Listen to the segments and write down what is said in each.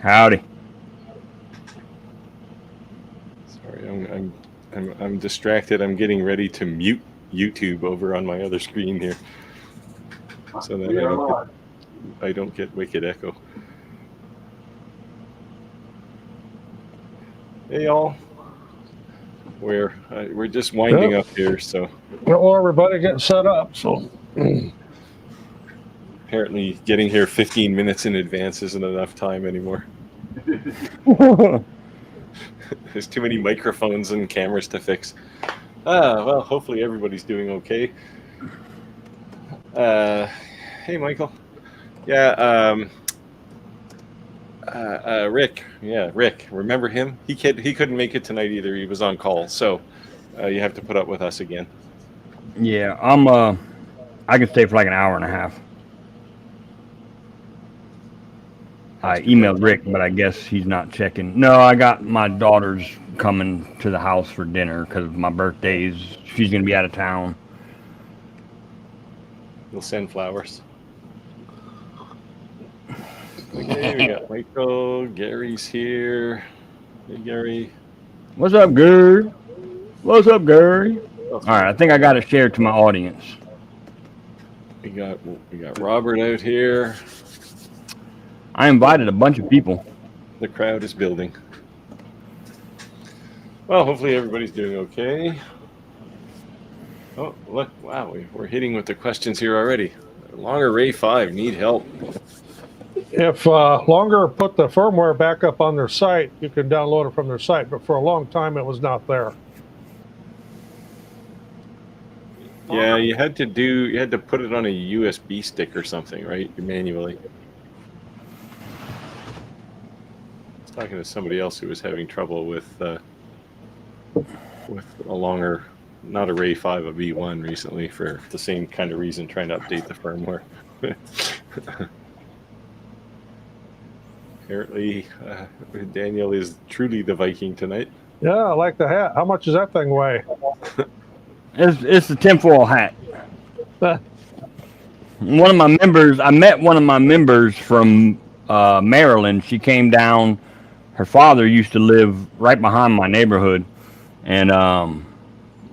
Howdy. Sorry, I'm distracted. I'm getting ready to mute YouTube over on my other screen here, so that I don't get wicked echo. Hey y'all, we're just winding up here, so well, everybody getting set up. So apparently getting here 15 minutes in advance isn't enough time anymore. There's too many microphones and cameras to fix. Well, hopefully everybody's doing okay. Hey, Michael. Yeah, Rick. Yeah, Rick. Remember him? He couldn't make it tonight either. He was on call, so you have to put up with us again. Yeah, I can stay for like an hour and a half. I emailed Rick, but I guess he's not checking. No, I got my daughter's coming to the house for dinner because my birthday's. She's gonna be out of town. We'll send flowers. Okay, we got Michael. Gary's here. Hey, Gary. What's up, Gary? What's up, Gary? All right, I think I got it shared to my audience. We got Robert out here. I invited a bunch of people. The crowd is building. Well, hopefully everybody's doing okay. Oh, look, wow, we're hitting with the questions here already. Longer Ray 5 need help. if Longer put the firmware back up on their site, you can download it from their site, but for a long time it was not there. Yeah, you had to put it on a USB stick or something, right? Manually. I was talking to somebody else who was having trouble with a longer, not a Ray 5, a V1 recently for the same kind of reason, trying to update the firmware. Apparently, Daniel is truly the Viking tonight. Yeah, I like the hat. How much does that thing weigh? It's a tinfoil hat. One of my members, I met one of my members from Maryland. She came down. Her father used to live right behind my neighborhood, and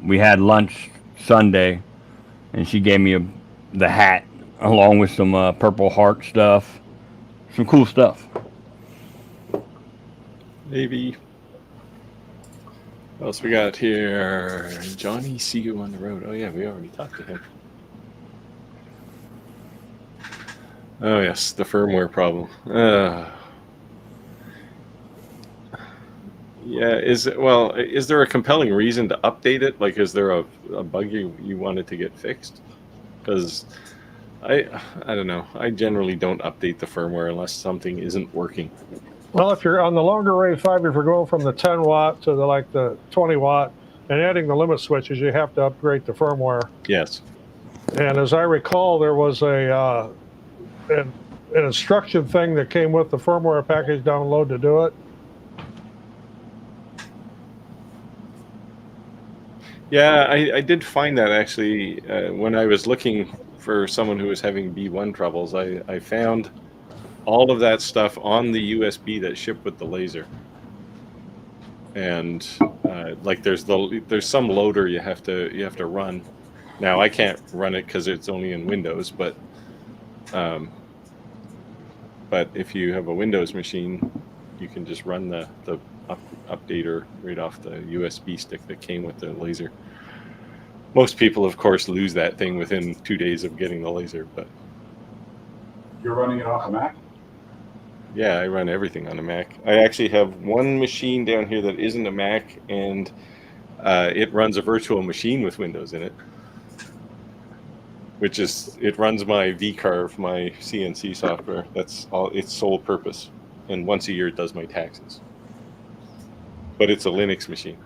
we had lunch Sunday, and she gave me the hat along with some Purple Heart stuff, some cool stuff. Maybe. What else we got here? Johnny, see you on the road. Oh yeah, we already talked to him. Oh yes, the firmware problem. Yeah, is there a compelling reason to update it? Like, is there a bug you wanted to get fixed? Because I don't know. I generally don't update the firmware unless something isn't working. Well, if you're on the longer Ray 5, if you're going from the 10 watt to the 20 watt and adding the limit switches, you have to upgrade the firmware. Yes. And as I recall, there was an instruction thing that came with the firmware package download to do it. Yeah, I did find that actually when I was looking for someone who was having B1 troubles. I found all of that stuff on the USB that shipped with the laser, and like there's some loader you have to run. Now I can't run it because it's only in Windows, but if you have a Windows machine, you can just run the updater right off the USB stick that came with the laser. Most people, of course, lose that thing within 2 days of getting the laser, but you're running it off a Mac? Yeah, I run everything on a Mac. I actually have one machine down here that isn't a Mac, and it runs a virtual machine with Windows in it, it runs my VCarve, my CNC software. That's all its sole purpose, and once a year it does my taxes. But it's a Linux machine.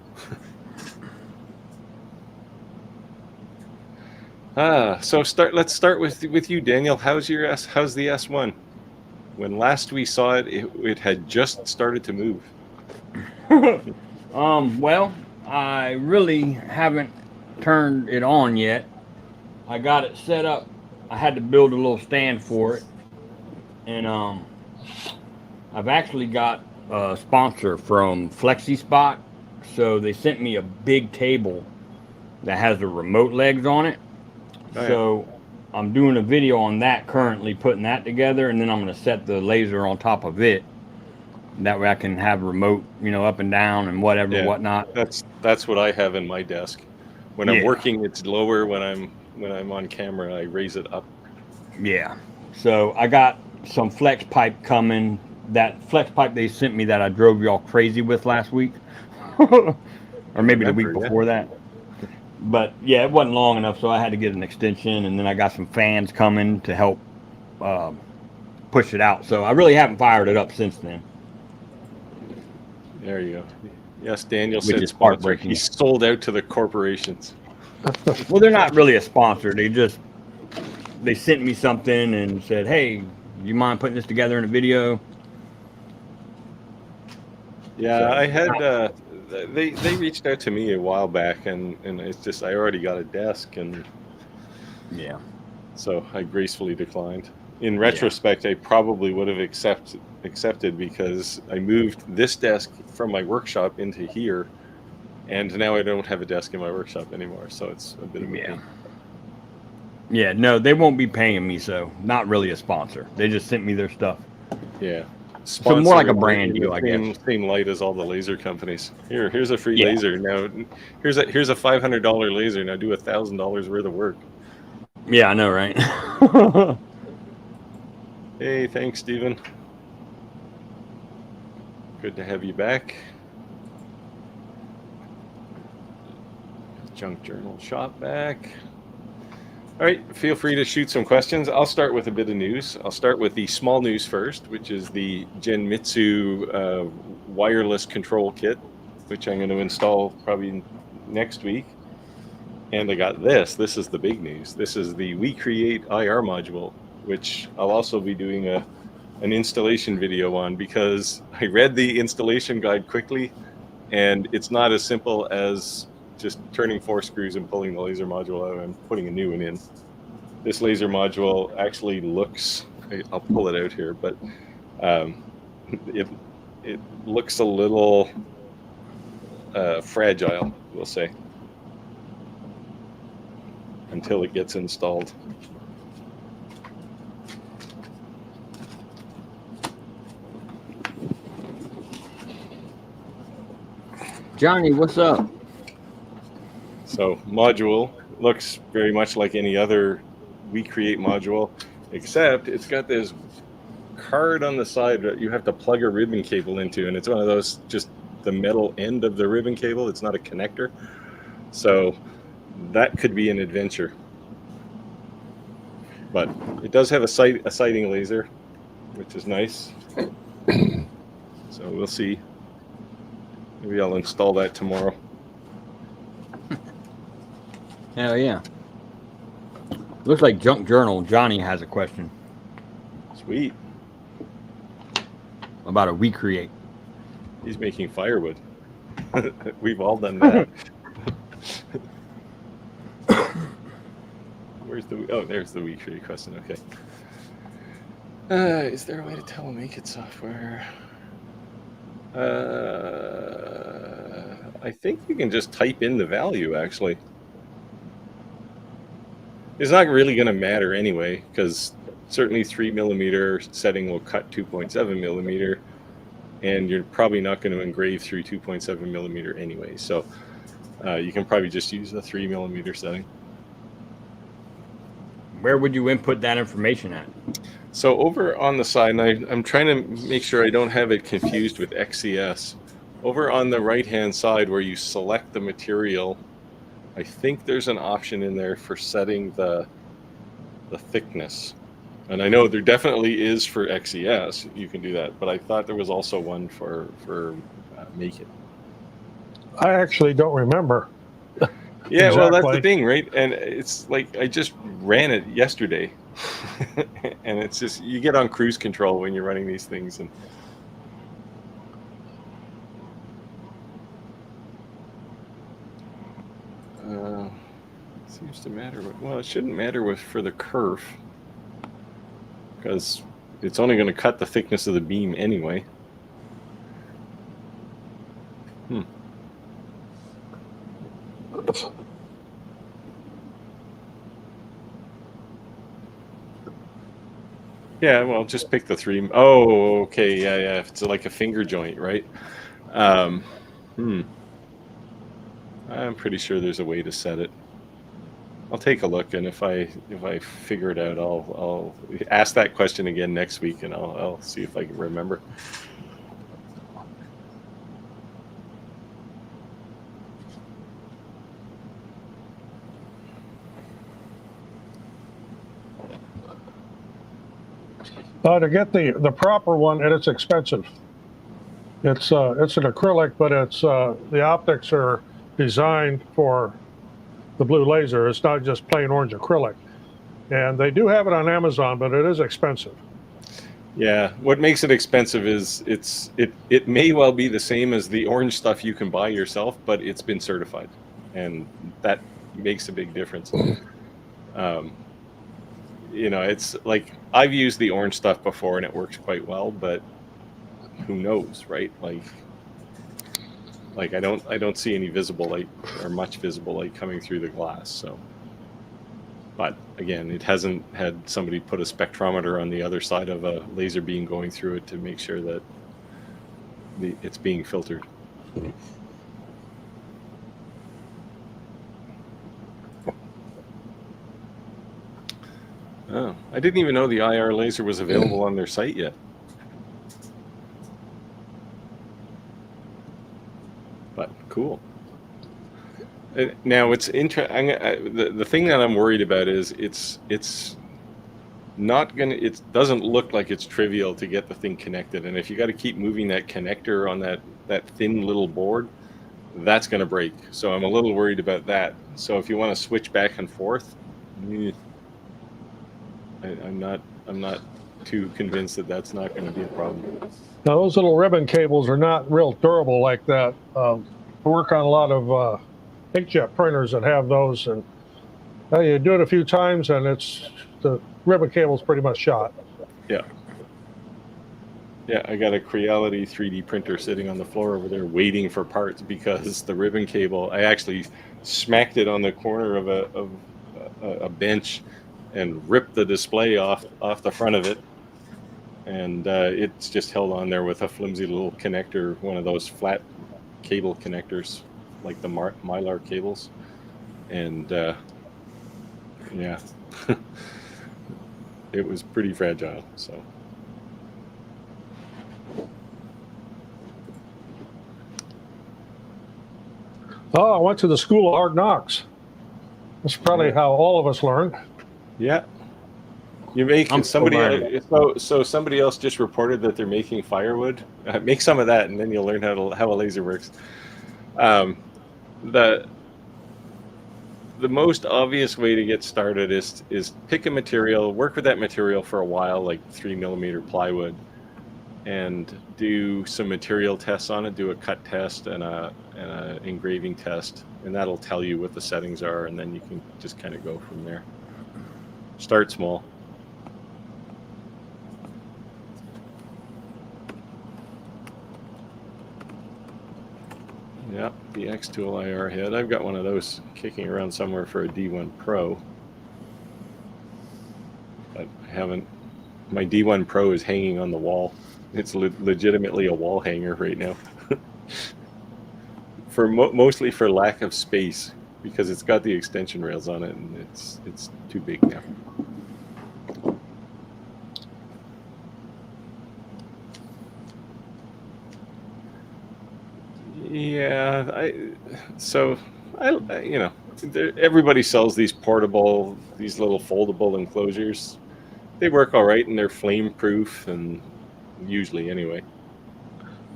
So let's start with you, Daniel. How's the S1? When last we saw it, it had just started to move. Well, I really haven't turned it on yet. I got it set up. I had to build a little stand for it, and I I've actually got a sponsor from FlexiSpot, so they sent me a big table that has the remote legs on it. Oh, yeah. So I'm doing a video on that currently, putting that together, and then I'm going to set the laser on top of it. That way I can have remote, up and down and whatever, whatnot. That's what I have in my desk. When I'm working, it's lower. When I'm on camera, I raise it up. Yeah. So I got some flex pipe coming. That flex pipe they sent me that I drove y'all crazy with last week, or maybe the week before that. But yeah, it wasn't long enough, so I had to get an extension, and then I got some fans coming to help push it out. So I really haven't fired it up since then. There you go. Yes, Daniel Which said is sponsor. heartbreaking. He sold out to the corporations. Well, they're not really a sponsor. They sent me something and said, "Hey, you mind putting this together in a video?" Yeah, So, I had they reached out to me a while back, and it's just I already got a desk, and yeah. So I gracefully declined. In retrospect, I probably would have accepted because I moved this desk from my workshop into here, and now I don't have a desk in my workshop anymore. So it's a bit of a pain. Yeah, no, they won't be paying me, so not really a sponsor. They just sent me their stuff. Yeah. So more like a brand deal, I guess. Same light as all the laser companies. Here's a free laser. Now, here's a $500 laser. Now do $1,000 worth of work. Yeah, I know, right? Hey, thanks, Stephen. Good to have you back. Junk Journal shop back. All right, feel free to shoot some questions. I'll start with a bit of news. I'll start with the small news first, which is the Genmitsu wireless control kit, which I'm going to install probably next week. And I got this. This is the big news. This is the We Create IR module, which I'll also be doing an installation video on, because I read the installation guide quickly, and it's not as simple as just turning 4 screws and pulling the laser module out and putting a new one in. This laser module actually looks, I'll pull it out here, but it looks a little fragile, we'll say, until it gets installed. Johnny, what's up? So module looks very much like any other We Create module, except it's got this card on the side that you have to plug a ribbon cable into, and it's one of those, just the metal end of the ribbon cable. It's not a connector. So that could be an adventure. But it does have a sighting laser, which is nice. So we'll see. Maybe I'll install that tomorrow. Hell yeah. Looks like Junk Journal. Johnny has a question Sweet. about a We Create. He's making firewood. We've all done that. Where's the... Oh, there's the We Create question. Okay. Is there a way to tell Make It software? I think you can just type in the value, actually. It's not really going to matter anyway, because certainly 3mm setting will cut 2.7mm, and you're probably not going to engrave through 2.7mm anyway. So you can probably just use the 3mm setting. Where would you input that information at? So over on the side, and I'm trying to make sure I don't have it confused with XCS. Over on the right-hand side where you select the material, I think there's an option in there for setting the thickness. And I know there definitely is for XCS, you can do that, but I thought there was also one for Make It. I actually don't remember. Yeah, exactly. Well, that's the thing, right? And it's like, I just ran it yesterday. And it's just, you get on cruise control when you're running these things. And seems to matter. Well, it shouldn't matter for the kerf, because it's only going to cut the thickness of the beam anyway. Yeah, well, just pick the 3. Oh, okay, yeah. It's like a finger joint, right? I'm pretty sure there's a way to set it. I'll take a look, and if I figure it out, I'll ask that question again next week, and I'll see if I can remember. To get the proper one, and it's expensive. It's an acrylic, but it's the optics are designed for the blue laser. It's not just plain orange acrylic, and they do have it on Amazon, but it is expensive. Yeah, what makes it expensive is it may well be the same as the orange stuff you can buy yourself, but it's been certified, and that makes a big difference. You know, it's like I've used the orange stuff before and it works quite well, but who knows, right? Like I don't see any visible light or much visible light coming through the glass. So, but again, it hasn't had somebody put a spectrometer on the other side of a laser beam going through it to make sure that it's being filtered. Oh, I didn't even know the IR laser was available on their site yet. But cool. Now it's interesting. The thing that I'm worried about is it's not gonna. It doesn't look like it's trivial to get the thing connected, and if you got to keep moving that connector on that thin little board, that's gonna break. So I'm a little worried about that. So if you want to switch back and forth. I'm not too convinced that that's not going to be a problem. Now those little ribbon cables are not real durable like that. I work on a lot of inkjet printers that have those, and you do it a few times, and the ribbon cable's pretty much shot. Yeah. Yeah, I got a Creality 3D printer sitting on the floor over there waiting for parts because the ribbon cable. I actually smacked it on the corner of a bench and ripped the display off the front of it, and it's just held on there with a flimsy little connector, one of those flat cable connectors, like the Mylar cables, and yeah, it was pretty fragile. So. Oh, I went to the School of Hard Knocks. That's probably how all of us learned. Yeah, you make somebody. So somebody else just reported that they're making firewood. Make some of that, and then you'll learn how a laser works. The most obvious way to get started is pick a material, work with that material for a while, like 3mm plywood, and do some material tests on it. Do a cut test and a engraving test, and that'll tell you what the settings are, and then you can just kind of go from there. Start small. Yeah, the X-Tool IR head. I've got one of those kicking around somewhere for a D1 Pro. But I haven't. My D1 Pro is hanging on the wall. It's legitimately a wall hanger right now. Mostly for lack of space, because it's got the extension rails on it, and it's too big now. Yeah, everybody sells these portable, these little foldable enclosures. They work all right, and they're flame proof, and usually anyway.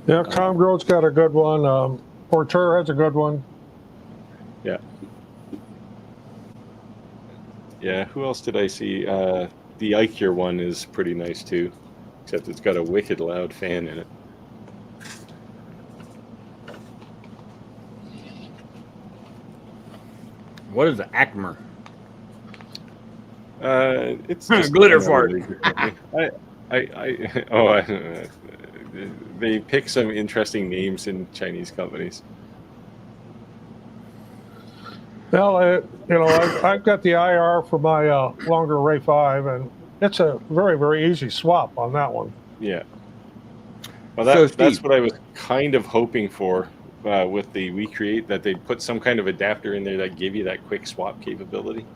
Yeah, Comgro's got a good one. Porter has a good one. Yeah. Yeah, who else did I see? The Icure one is pretty nice too, except it's got a wicked loud fan in it. What is the Acmer? It's just glitter fart. They pick some interesting names in Chinese companies. Well, I've got the IR for my longer Ray 5, and it's a very, very easy swap on that one. Yeah. Well, So, that's Steve, what I was kind of hoping for with the WeCreate, that they'd put some kind of adapter in there that gave you that quick swap capability.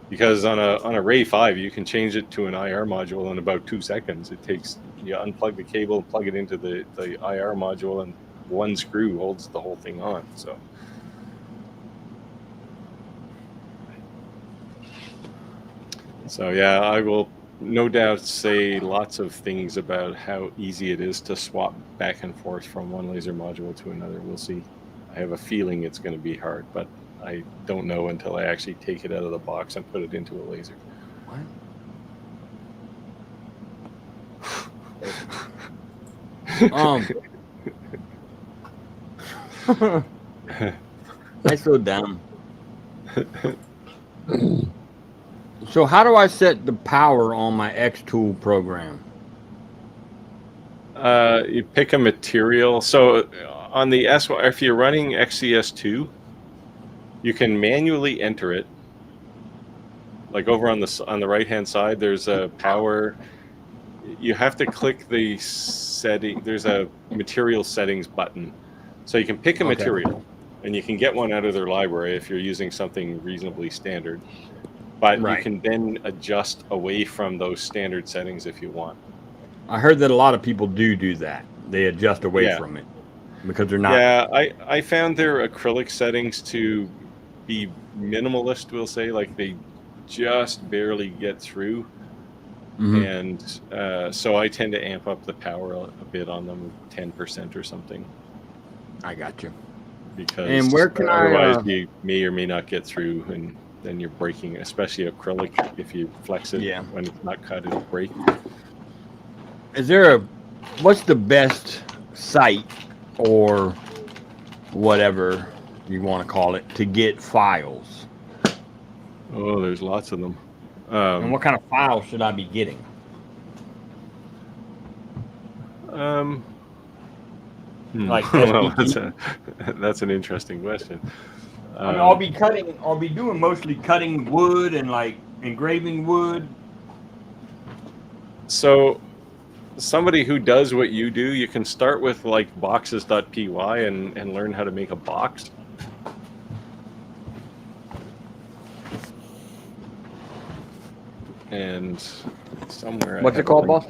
Because on a Ray 5, you can change it to an IR module in about 2 seconds. It takes, you unplug the cable, plug it into the IR module, and one screw holds the whole thing on. So yeah, I will no doubt say lots of things about how easy it is to swap back and forth from one laser module to another. We'll see. I have a feeling it's going to be hard, but I don't know until I actually take it out of the box and put it into a laser. I slowed down. So how do I set the power on my X-Tool program? You pick a material. So on the if you're running XCS2, you can manually enter it. Like over on the right-hand side, there's a power. You have to click the setting. There's a material settings button. So you can pick a material, and you can get one out of their library if you're using something reasonably standard. But you can then adjust away from those standard settings if you want. I heard that a lot of people do that. They adjust away from it because they're not. Yeah, I found their acrylic settings to be minimalist, we'll say. Like they just barely get through. And so I tend to amp up the power a bit on them, 10% or something. I got you. Because and where can otherwise you may or may not get through, and then you're breaking, especially acrylic. If you flex it when it's not cut, it'll break. Is there what's the best site or whatever you want to call it to get files? Oh, there's lots of them. And what kind of files should I be getting? Like well, that's an interesting question. I mean, I'll be doing mostly cutting wood and like engraving wood. So somebody who does what you do, you can start with like boxes.py and learn how to make a box. And somewhere what's it called, boss?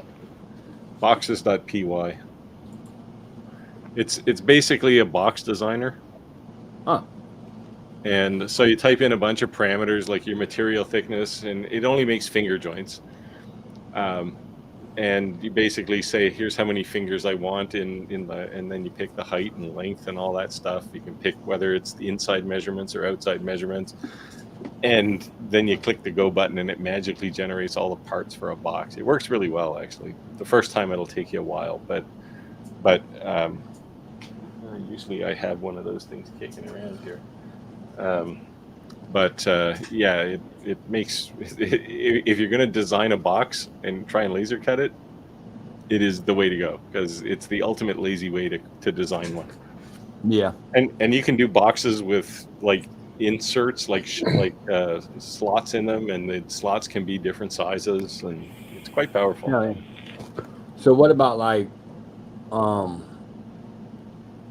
Boxes.py. It's basically a box designer. Huh. And so you type in a bunch of parameters like your material thickness, and it only makes finger joints. And you basically say, here's how many fingers I want and then you pick the height and length and all that stuff. You can pick whether it's the inside measurements or outside measurements. And then you click the go button and it magically generates all the parts for a box. It works really well, actually. The first time it'll take you a while, but usually I have one of those things kicking around here. Yeah, it makes, if you're going to design a box and try and laser cut it, it is the way to go, because it's the ultimate lazy way to design one. Yeah. And you can do boxes with like inserts, like slots in them, and the slots can be different sizes, and it's quite powerful. Yeah. So what about like,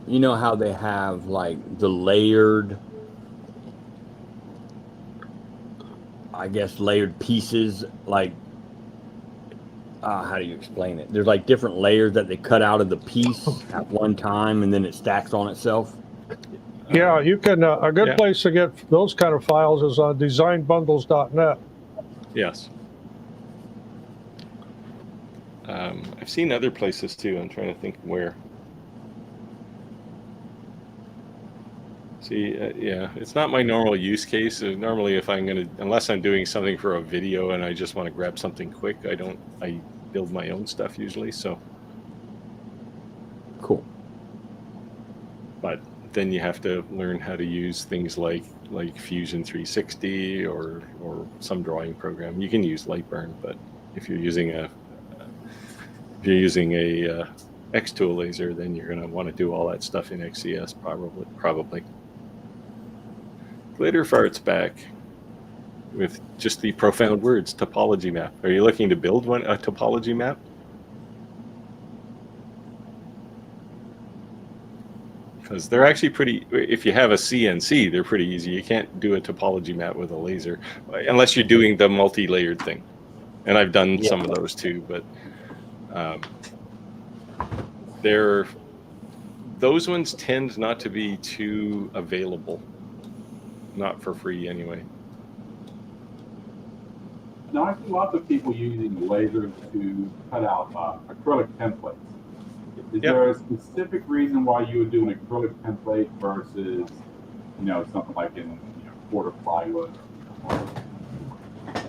you know how they have like the layered, I guess, layered pieces, like, how do you explain it? There's like different layers that they cut out of the piece at one time, and then it stacks on itself. Yeah, you can. A good place to get those kind of files is on designbundles.net. Yes. I've seen other places too. I'm trying to think where. See, yeah, it's not my normal use case. Normally, if I'm unless I'm doing something for a video and I just want to grab something quick, I build my own stuff usually. So cool. But then you have to learn how to use things like Fusion 360 or some drawing program. You can use Lightburn, but if you're using If you're using a X-Tool laser, then you're going to want to do all that stuff in XCS probably. Glitter farts back with just the profound words, topology map. Are you looking to build a topology map? Because they're actually pretty, if you have a CNC, they're pretty easy. You can't do a topology map with a laser, unless you're doing the multi-layered thing. And I've done some of those too, but those ones tend not to be too available. Not for free anyway. Now, I see lots of people using lasers to cut out acrylic templates. Is there a specific reason why you would do an acrylic template versus, something like in quarter plywood?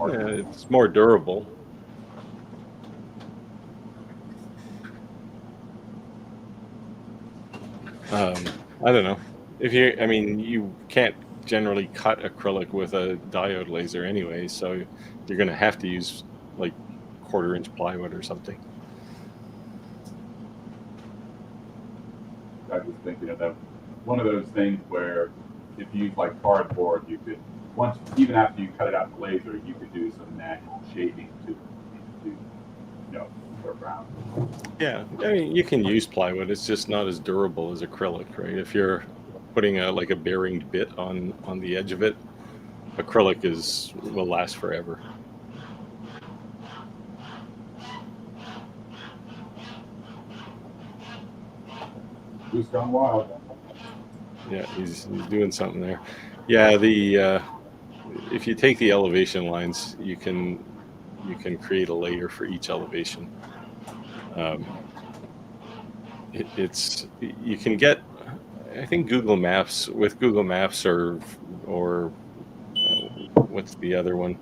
It's more durable. I don't know. You can't generally cut acrylic with a diode laser anyway, so you're going to have to use like 1/4-inch plywood or something. I was thinking of that. One of those things where if you use like cardboard, you could even after you cut it out with laser, you could do some manual shaping to work around. Yeah, you can use plywood. It's just not as durable as acrylic, right? If you're putting a bearing bit on the edge of it, acrylic will last forever. Who's gone wild? Yeah, he's doing something there. Yeah, if you take the elevation lines, you can create a layer for each elevation. You can get, I think Google Maps or what's the other one?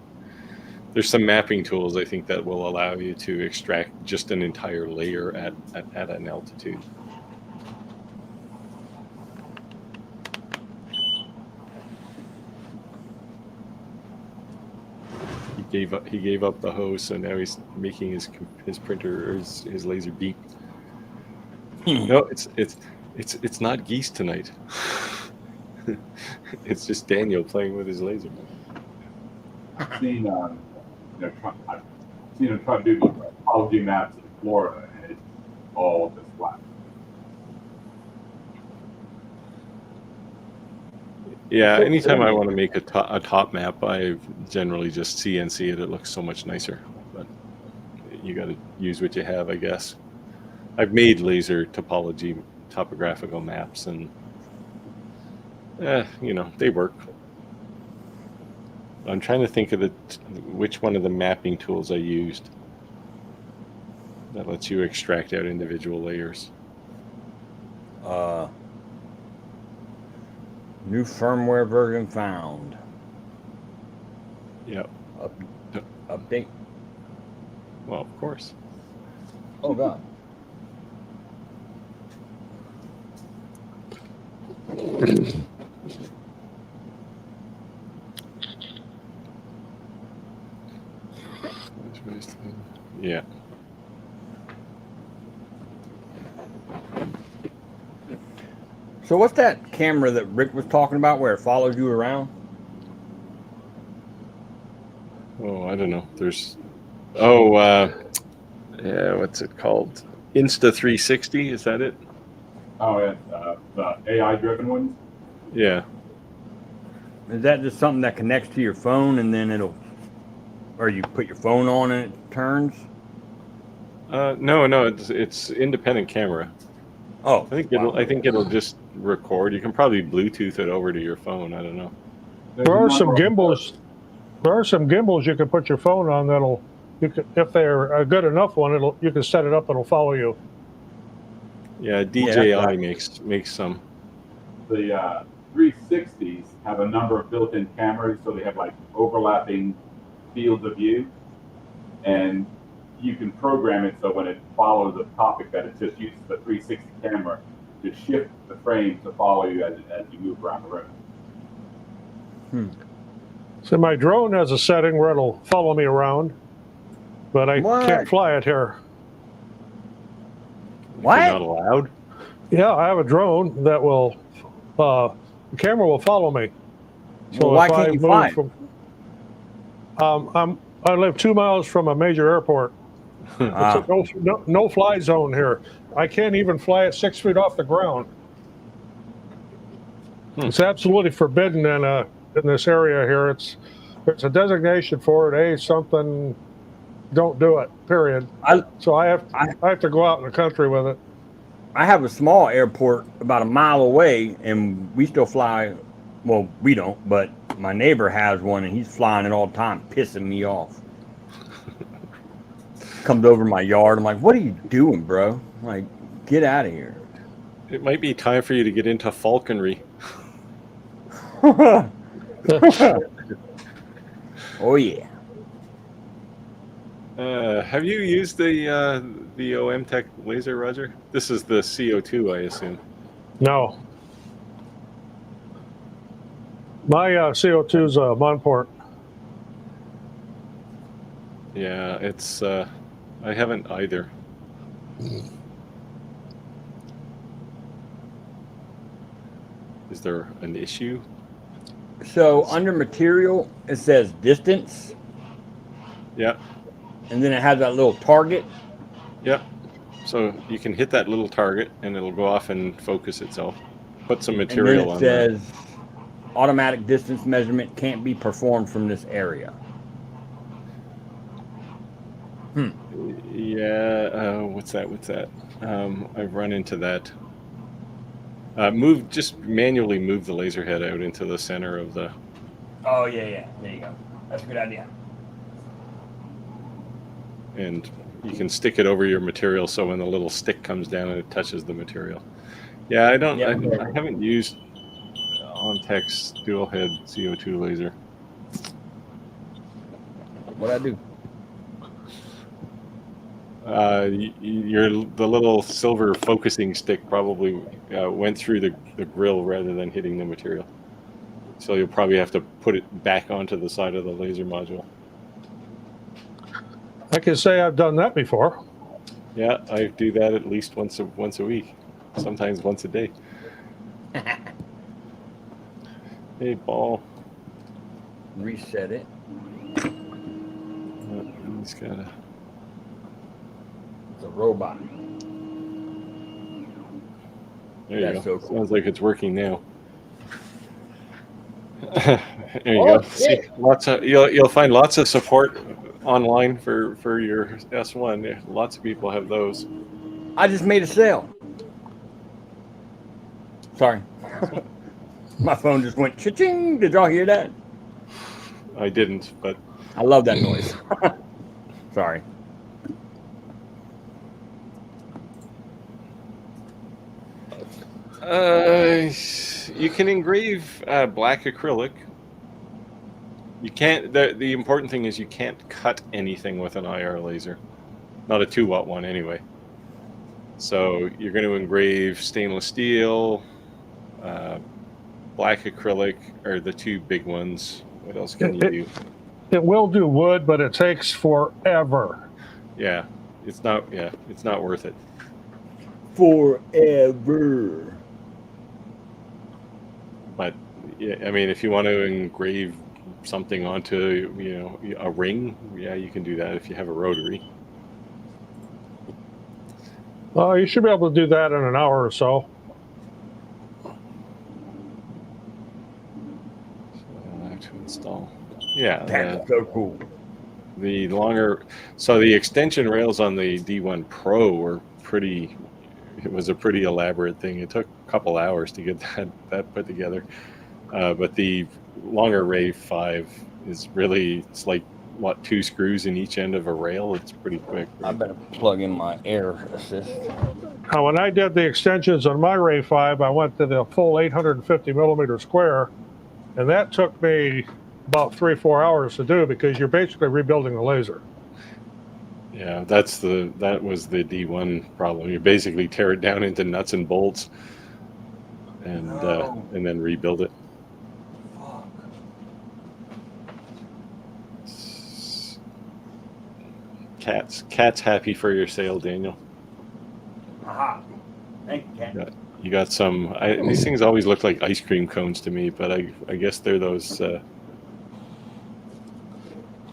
There's some mapping tools I think that will allow you to extract just an entire layer at an altitude. He gave up the hose, so now he's making his printer or his laser beep. No, it's not geese tonight. It's just Daniel playing with his laser. I've seen him try to do topology maps in Florida, and it's all just flat. Yeah, anytime I want to make a top map, I generally just CNC it. It looks so much nicer, but you got to use what you have, I guess. I've made laser topographical maps, and they work. I'm trying to think of which one of the mapping tools I used that lets you extract out individual layers. New firmware version found. Yep. Update. Well, of course. Oh God. Yeah. So what's that camera that Rick was talking about where it follows you around? Oh, I don't know. What's it called? Insta360, is that it? Oh, yeah, the AI-driven ones? Yeah. Is that just something that connects to your phone and then or you put your phone on and it turns? No, it's independent camera. Oh, I think it'll just record. You can probably Bluetooth it over to your phone. I don't know. There are some gimbals. There are some gimbals you can put your phone on if they're a good enough one, you can set it up. It'll follow you. Yeah, DJI makes some. The 360s have a number of built-in cameras, so they have like overlapping fields of view, and you can program it so when it follows a topic that it just uses the 360 camera to shift the frame to follow you as you move around the room. So my drone has a setting where it'll follow me around, but I can't fly it here. What? You're not allowed? Yeah, I have a drone that will, the camera will follow me. Well, why can't you fly? I live 2 miles from a major airport. It's Ah, a no fly zone here. I can't even fly it 6 feet off the ground. It's absolutely forbidden in this area here. There's a designation for it. Something. Don't do it. Period. So I have to go out in the country with it. I have a small airport about a mile away, and we still fly. Well, we don't, but my neighbor has one, and he's flying it all the time, pissing me off. Comes over my yard. I'm like, what are you doing, bro? I'm like, get out of here. It might be time for you to get into falconry. Oh, yeah. Have you used the OMTech laser, Roger? This is the CO2, I assume. No. My CO2 is a Monport. Yeah, it's. I haven't either. Is there an issue? So under material, it says distance, Yeah. and then it has that little target. Yeah. So you can hit that little target, and it'll go off and focus itself. Put some material on And then it says automatic distance measurement can't be performed from this area. Yeah. What's that? I've run into that. Just manually move the laser head out into the center of the. Oh, yeah. There you go. That's a good idea. And you can stick it over your material, so when the little stick comes down and it touches the material. Yeah, I don't. Yeah. I haven't used OMTech's dual head CO2 laser. What'd I do? The little silver focusing stick probably went through the grill rather than hitting the material. So you'll probably have to put it back onto the side of the laser module. I can say I've done that before. Yeah, I do that at least once a week, sometimes once a day. Hey, ball. Reset it. He's gotta. It's a robot. There you That's go. so cool. Sounds like it's working now. There you go. See, you'll find lots of support online for your S1. Yeah, lots of people have those. I just made a sale. Sorry. My phone just went cha-ching. Did y'all hear that? I didn't, but I love that noise. Sorry. You can engrave black acrylic. You can't. The important thing is you can't cut anything with an IR laser, not a 2-watt one anyway. So you're going to engrave stainless steel, black acrylic are the two big ones. What else can you do? It will do wood, but it takes forever. Yeah, it's not worth it. Forever. But yeah, I mean, if you want to engrave something onto a ring, yeah, you can do that if you have a rotary. You should be able to do that in an hour or so. I have to install. Yeah, That's so cool. The extension rails on the D1 Pro were pretty. It was a pretty elaborate thing. It took a couple hours to get that put together. But the longer Rave 5 is really, it's like, 2 screws in each end of a rail. It's pretty quick. I better plug in my air assist. Now, when I did the extensions on my Ray 5, I went to the full 850 millimeter square, and that took me about 3-4 hours to do because you're basically rebuilding the laser. Yeah, that was the D1 problem. You basically tear it down into nuts and bolts, and then rebuild it. Fuck. Cat's happy for your sale, Daniel. Aha. Thank you, Ken. Yeah. You got some. These things always look like ice cream cones to me, but I guess they're those. I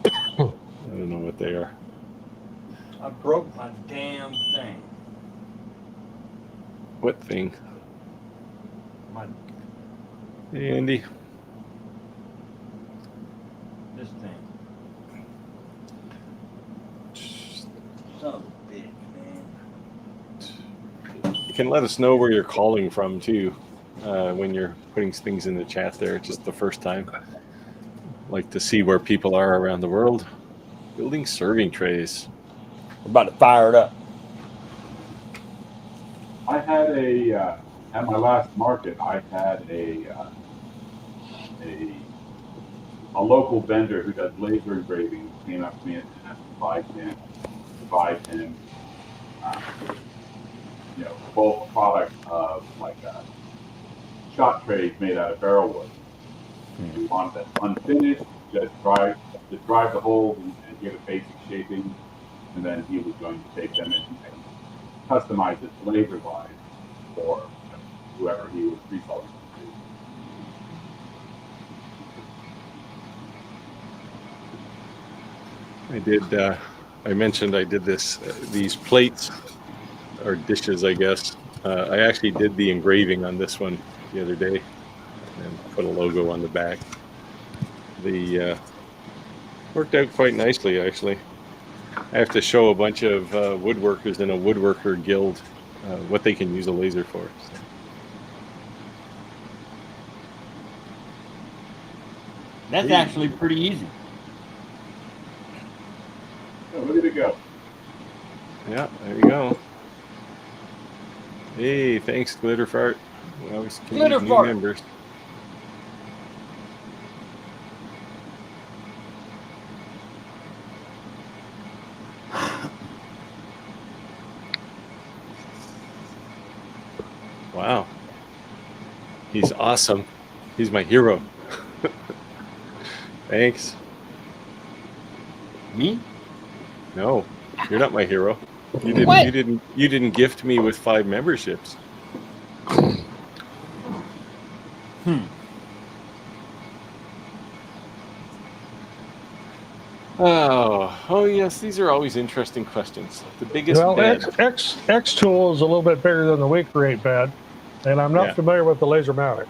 don't know what they are. I broke my damn thing. What thing? My Hey, Andy. this thing. Son of a bitch, man. You can let us know where you're calling from too, when you're putting things in the chat there. Just the first time. Like to see where people are around the world. Building serving trays. We're about to fire it up. I had at my last market, I had a local vendor who does laser engraving came up to me and asked to buy him, bulk product of like shot trays made out of barrel wood. We wanted it unfinished, just drive the holes and give it basic shaping, and then he was going to take them and customize it laser-wise for whoever he was reselling to. I mentioned I did these plates or dishes, I guess. I actually did the engraving on this one the other day and put a logo on the back. The worked out quite nicely, actually. I have to show a bunch of woodworkers in a woodworker guild what they can use a laser for. So. That's actually pretty easy. Oh, look at it go. Yeah, there you go. Hey, thanks, Glitter Fart. We always can Glitter use Fart. new members. Wow. He's awesome. He's my hero. Thanks. Me? No, you're not my hero. You didn't gift me with 5 memberships. Oh yes, these are always interesting questions. The biggest bed. X tool is a little bit bigger than the weak rate bed, and I'm not familiar with the Lasermatic.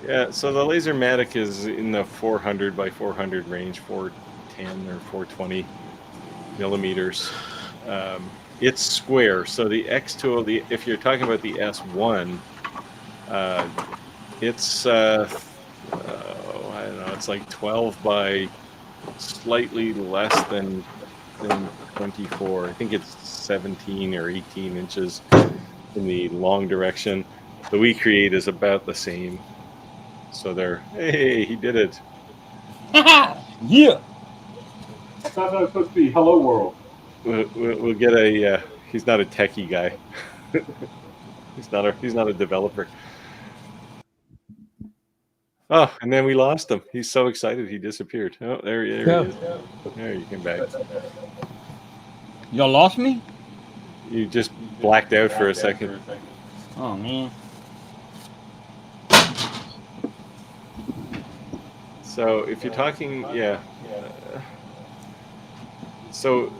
Yeah, so the Lasermatic is in the 400 by 400 range, 410 or 420 millimeters. It's square, so the X tool, if you're talking about the S1, it's I don't know, it's like 12 by slightly less than 24. I think it's 17 or 18 inches in the long direction. The We Create is about the same. So hey, he did it. Yeah. I thought that was supposed to be Hello World. We'll get a. He's not a techie guy. He's not a developer. Oh, and then we lost him. He's so excited he disappeared. Oh, there he is. There you came back. Y'all lost me? You just blacked out for a second. Oh man. So if you're talking, so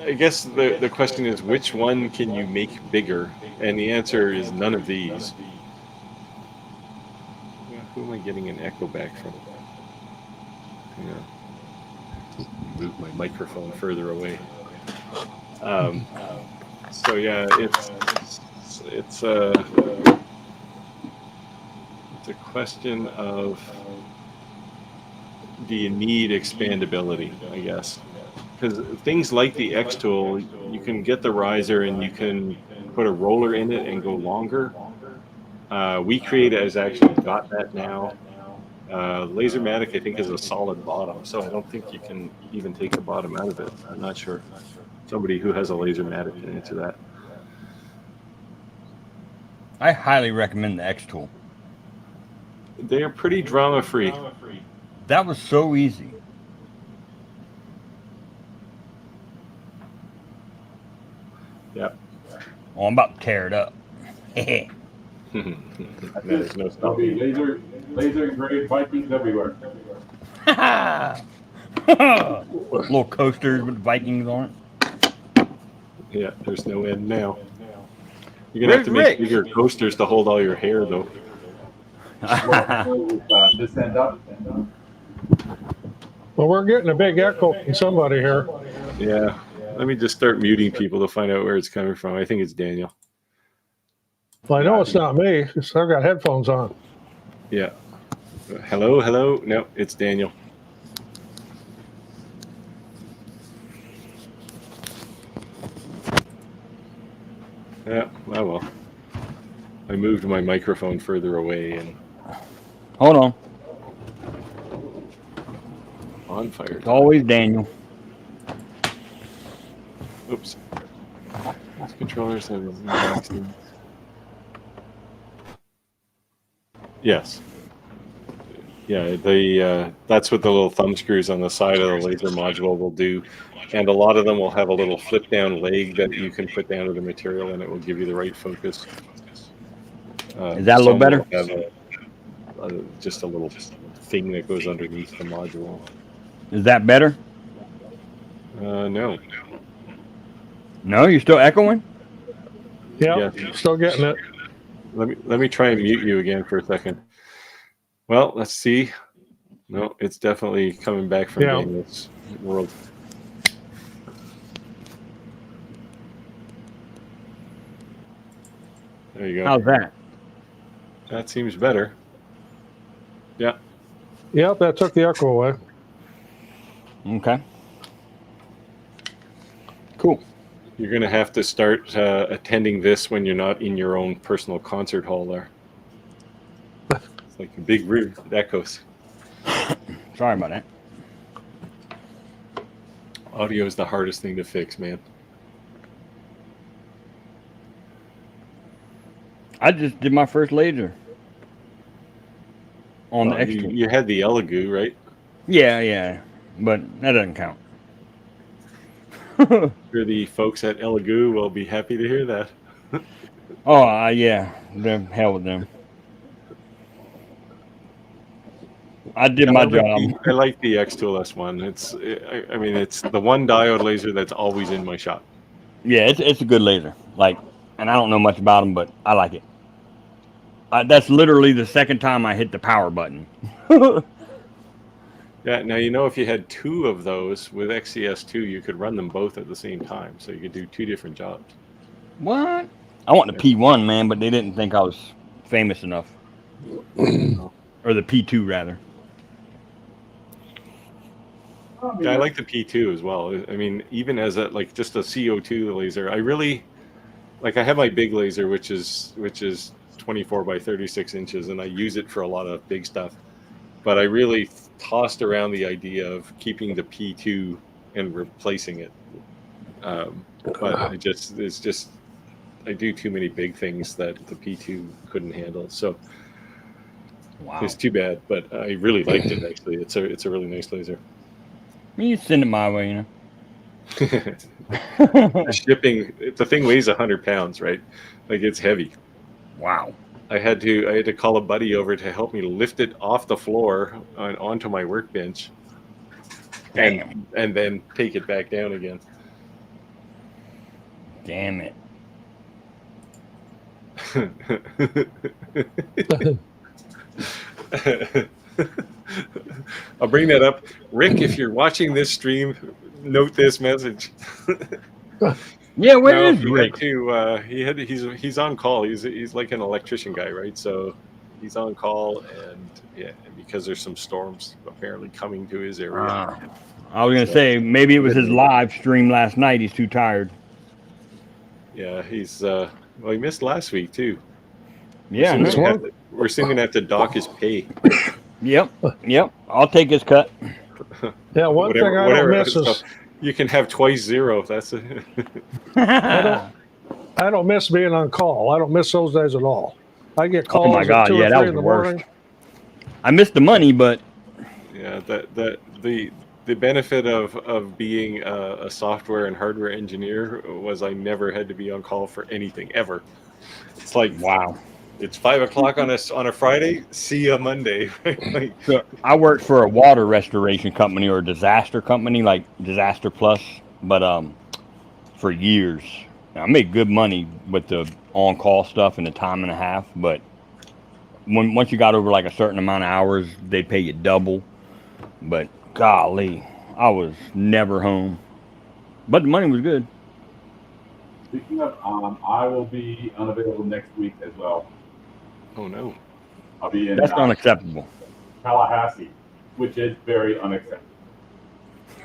I guess the question is, which one can you make bigger? And the answer is none of these. Who am I getting an echo back from? Move my microphone further away. So yeah, it's a question of, do you need expandability, I guess? Because things like the X tool, you can get the riser and you can put a roller in it and go longer. We Create has actually got that now. Lasermatic, I think, is a solid bottom, so I don't think you can even take the bottom out of it. I'm not sure. Somebody who has a Lasermatic can answer that. I highly recommend the X tool. They're pretty drama-free. That was so easy. Yeah, Oh, I'm about to tear it up. There's no There'll be stopping. laser engraved Vikings everywhere. Little coasters with Vikings on Yeah, there's no end now. You're gonna have Where's to make Rick? bigger coasters to hold all your hair, though. it. This end up. Well, we're getting a big echo from somebody here. Yeah. Let me just start muting people to find out where it's coming from. I think it's Daniel. Well, I know it's not me, 'cause I've got headphones on. Yeah. Hello, hello. No, it's Daniel. Yeah, oh well. I moved my microphone further away and Hold on. on fire. It's always Daniel. Oops. These controllers have yes. Yeah, that's what the little thumb screws on the side of the laser module will do. And a lot of them will have a little flip down leg that you can put down to the material and it will give you the right focus. Is that a little some better? will have just a little thing that goes underneath the module. Is that better? No. No, you're still echoing? Yeah, Yeah. still getting it. Let me try and mute you again for a second. Well, let's see. No, it's definitely coming back from Daniel's world. There you go. How's that? That seems better. Yeah. Yep, that took the echo away. Okay. Cool. You're going to have to start attending this when you're not in your own personal concert hall there. It's like a big room. It echoes. Sorry about that. Audio is the hardest thing to fix, man. I just did my first laser on the extra. You had the Elegoo, right? Yeah, but that doesn't count. Sure, the folks at Elegoo will be happy to hear that. Oh, yeah, the hell with them. I did my job. I like the X2LS1. I mean, it's the one diode laser that's always in my shop. Yeah, it's a good laser. Like, and I don't know much about them, but I like it. That's literally the second time I hit the power button. Yeah, now you know if you had two of those with XCS2, you could run them both at the same time, so you could do two different jobs. What? I want the P1, man, but they didn't think I was famous enough. Or the P2, rather. Yeah, I like the P2 as well. I mean, even as just a CO2 laser, I really like. I have my big laser, which is 24 by 36 inches, and I use it for a lot of big stuff. But I really tossed around the idea of keeping the P2 and replacing it. But I do too many big things that the P2 couldn't handle. So Wow. it's too bad. But I really liked it. Actually, it's a really nice laser. You send it my way, you know. The shipping, the thing weighs 100 pounds, right? Like, it's heavy. Wow. I had to call a buddy over to help me lift it off the floor onto my workbench, and then take it back down again. Damn it. I'll bring that up. Rick, if you're watching this stream, note this message. Yeah, where is Rick? He's on call. He's like an electrician guy, right? So he's on call, and because there's some storms apparently coming to his area. I was gonna say maybe it was his live stream last night. He's too tired. Yeah, he's he missed last week too. Yeah, we're soon gonna have to dock his pay. Yep. I'll take his cut. Yeah, one thing I don't miss is you can have twice zero. That's it. I don't miss being on call. I don't miss those days at all. I get calls. Oh my God, at 2 yeah, or 3 that was in the the worst. morning. I missed the money, but Yeah, the the benefit of being a software and hardware engineer was I never had to be on call for anything ever. It's like, Wow. it's 5 o'clock on a Friday. See you Monday. Like, So I worked for a water restoration company or a disaster company, like Disaster Plus, but for years. Now, I made good money with the on-call stuff and the time and a half, but once you got over like a certain amount of hours, they'd pay you double. But golly, I was never home. But the money was good. Speaking of, I will be unavailable next week as well. oh no. I'll be in That's unacceptable. Tallahassee, which is very unacceptable.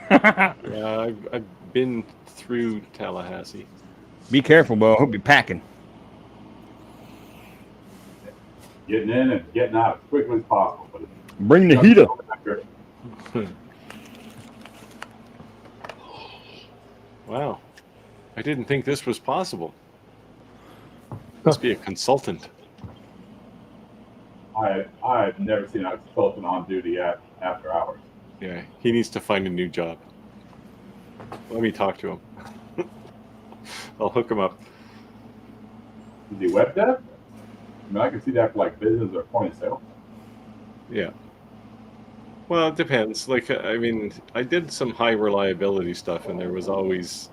Yeah, I've been through Tallahassee. Be careful, bro. I hope you're packing. Getting in and getting out as quickly as possible. But Bring the heater. Wow. I didn't think this was possible. Must be a consultant. I've never seen a consultant on duty after hours. Yeah, he needs to find a new job. Let me talk to him. I'll hook him up. Is he web dev? I mean, I can see that for like business or point of sale. Yeah. Well, it depends. Like, I mean, I did some high reliability stuff, and there was always,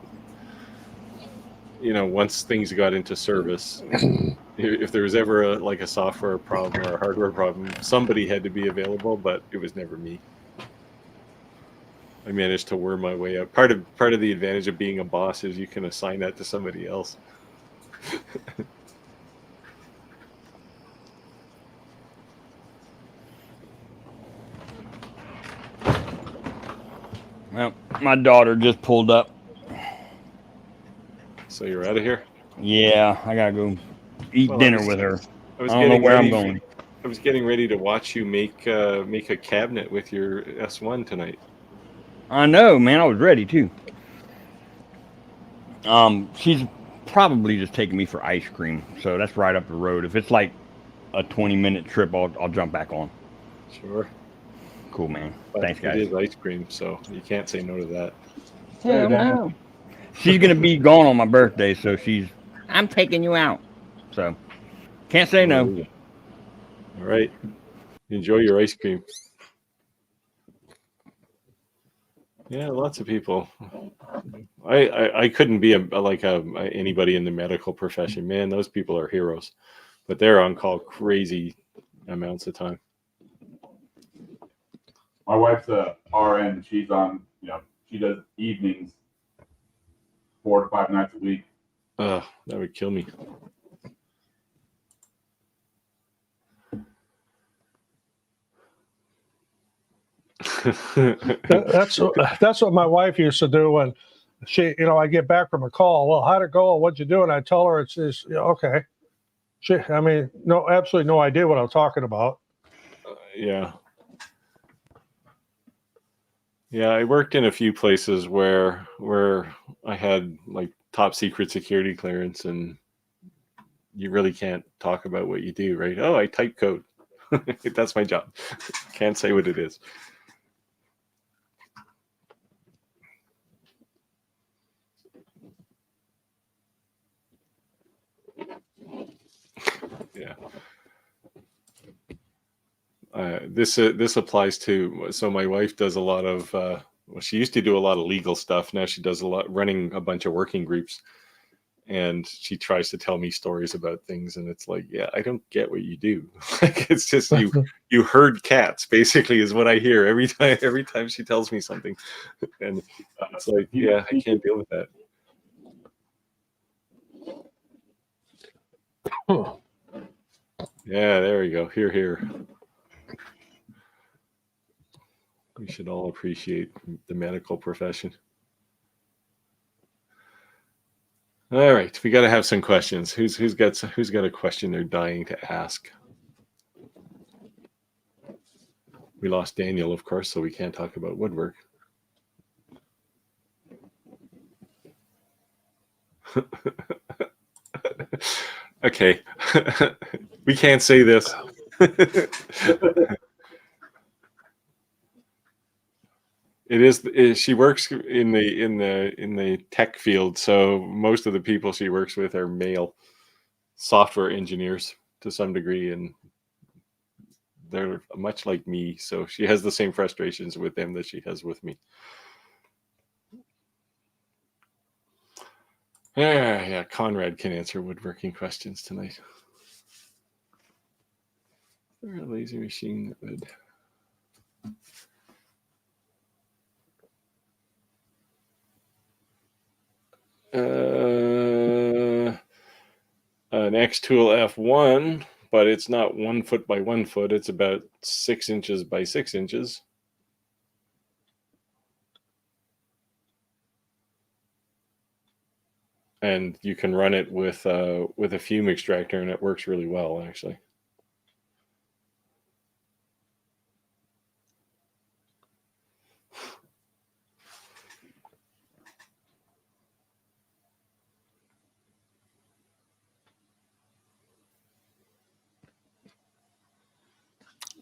once things got into service, if there was ever like a software problem or a hardware problem, somebody had to be available, but it was never me. I managed to worm my way out. Part of the advantage of being a boss is you can assign that to somebody else. Well, my daughter just pulled up. So you're out of here? Yeah, I gotta go eat dinner with her. I was I don't know getting where I'm ready. going. I was getting ready to watch you make a cabinet with your S1 tonight. I know, man. I was ready too. She's probably just taking me for ice cream, so that's right up the road. If it's like a 20-minute trip, I'll jump back on. Sure. Cool, man. But Thanks, guys. it is ice cream, so you can't say no to that. Hell no. She's gonna be gone on my birthday, so I'm taking you out. So can't say no. All right. Enjoy your ice cream. Yeah, lots of people. I couldn't be anybody in the medical profession. Man, those people are heroes, but they're on call crazy amounts of time. My wife's a RN. She's on, she does evenings 4 to 5 nights a week. That would kill me. That's what my wife used to do when I get back from a call. Well, how'd it go? What'd you do? And I tell her it's okay. Absolutely no idea what I'm talking about. Yeah. Yeah, I worked in a few places where I had like top secret security clearance, and you really can't talk about what you do, right? Oh, I type code. That's my job. Can't say what it is. Yeah. This applies to, so my wife does a lot of she used to do a lot of legal stuff. Now she does a lot running a bunch of working groups, and she tries to tell me stories about things, and it's like, yeah, I don't get what you do. Like, it's just you herd cats, basically, is what I hear every time she tells me something, and it's like, yeah, I can't deal with that. Yeah, there we go. Here. We should all appreciate the medical profession. All right, we got to have some questions. Who's got a question they're dying to ask? We lost Daniel, of course, so we can't talk about woodwork. Okay, we can't say this. It is. She works in the tech field, so most of the people she works with are male software engineers to some degree, and they're much like me. So she has the same frustrations with them that she has with me. Yeah. Conrad can answer woodworking questions tonight. Is there a laser machine that would? An X-Tool F1, but it's not 1 foot by 1 foot. It's about 6 inches by 6 inches. And you can run it with a fume extractor, and it works really well, actually.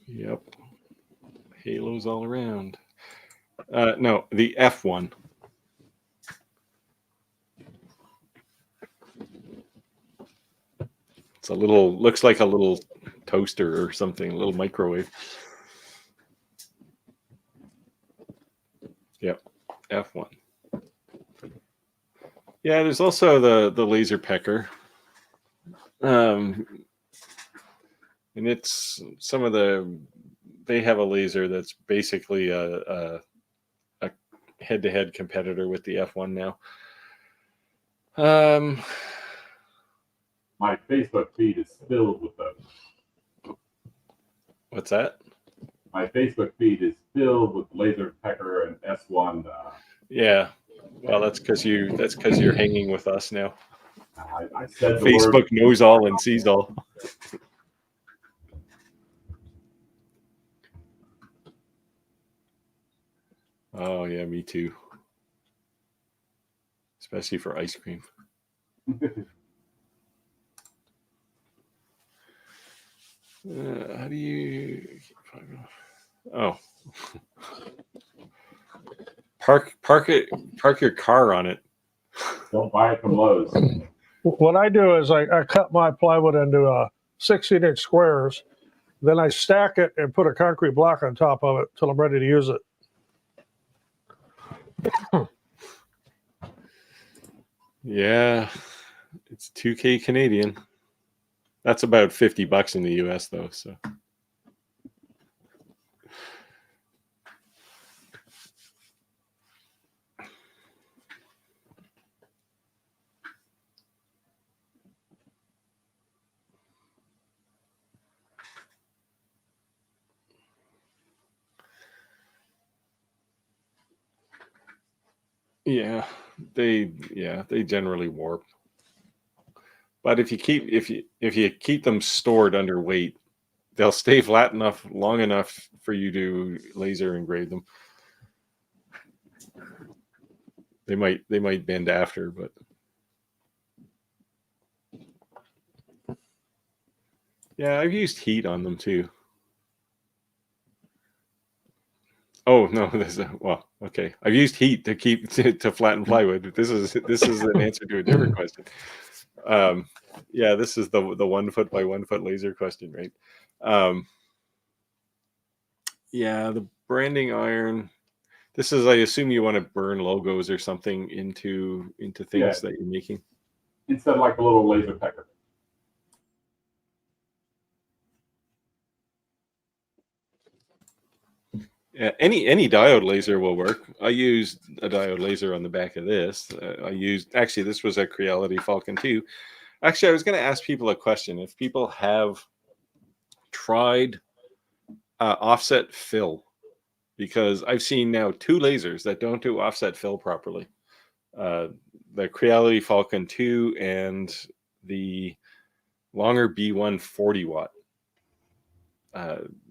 Yep. Halos all around. No, the F1. It's looks like a little toaster or something, a little microwave. Yep, F1. Yeah, there's also the laser pecker. And it's they have a laser that's basically a head-to-head competitor with the F1 now. My Facebook feed is filled with those. What's that? My Facebook feed is filled with laser pecker and S1. Yeah, well, that's because you're hanging with us now. I said the Facebook word. knows all and sees all. Oh yeah, me too. Especially for ice cream. How do you? Oh, park your car on it. Don't buy it from Lowe's. What I do is I cut my plywood into 16-inch squares, then I stack it and put a concrete block on top of it till I'm ready to use it. Yeah, it's $2K Canadian. That's about $50 in the US though. So. Yeah, they generally warp. But if you keep them stored under weight, they'll stay flat enough long enough for you to laser engrave them. They might bend after, but yeah, I've used heat on them too. Oh no, well, okay. I've used heat to flatten plywood. This is an answer to a different question. Yeah, this is the 1 foot by 1 foot laser question, right? Yeah, the branding iron. This is, I assume you want to burn logos or something into things that you're making. Instead of like a little laser pecker. Yeah, any diode laser will work. I used a diode laser on the back of this. This was a Creality Falcon 2. Actually, I was going to ask people a question. If people have tried offset fill, because I've seen now 2 lasers that don't do offset fill properly. The Creality Falcon 2 and the longer B1 40 watt.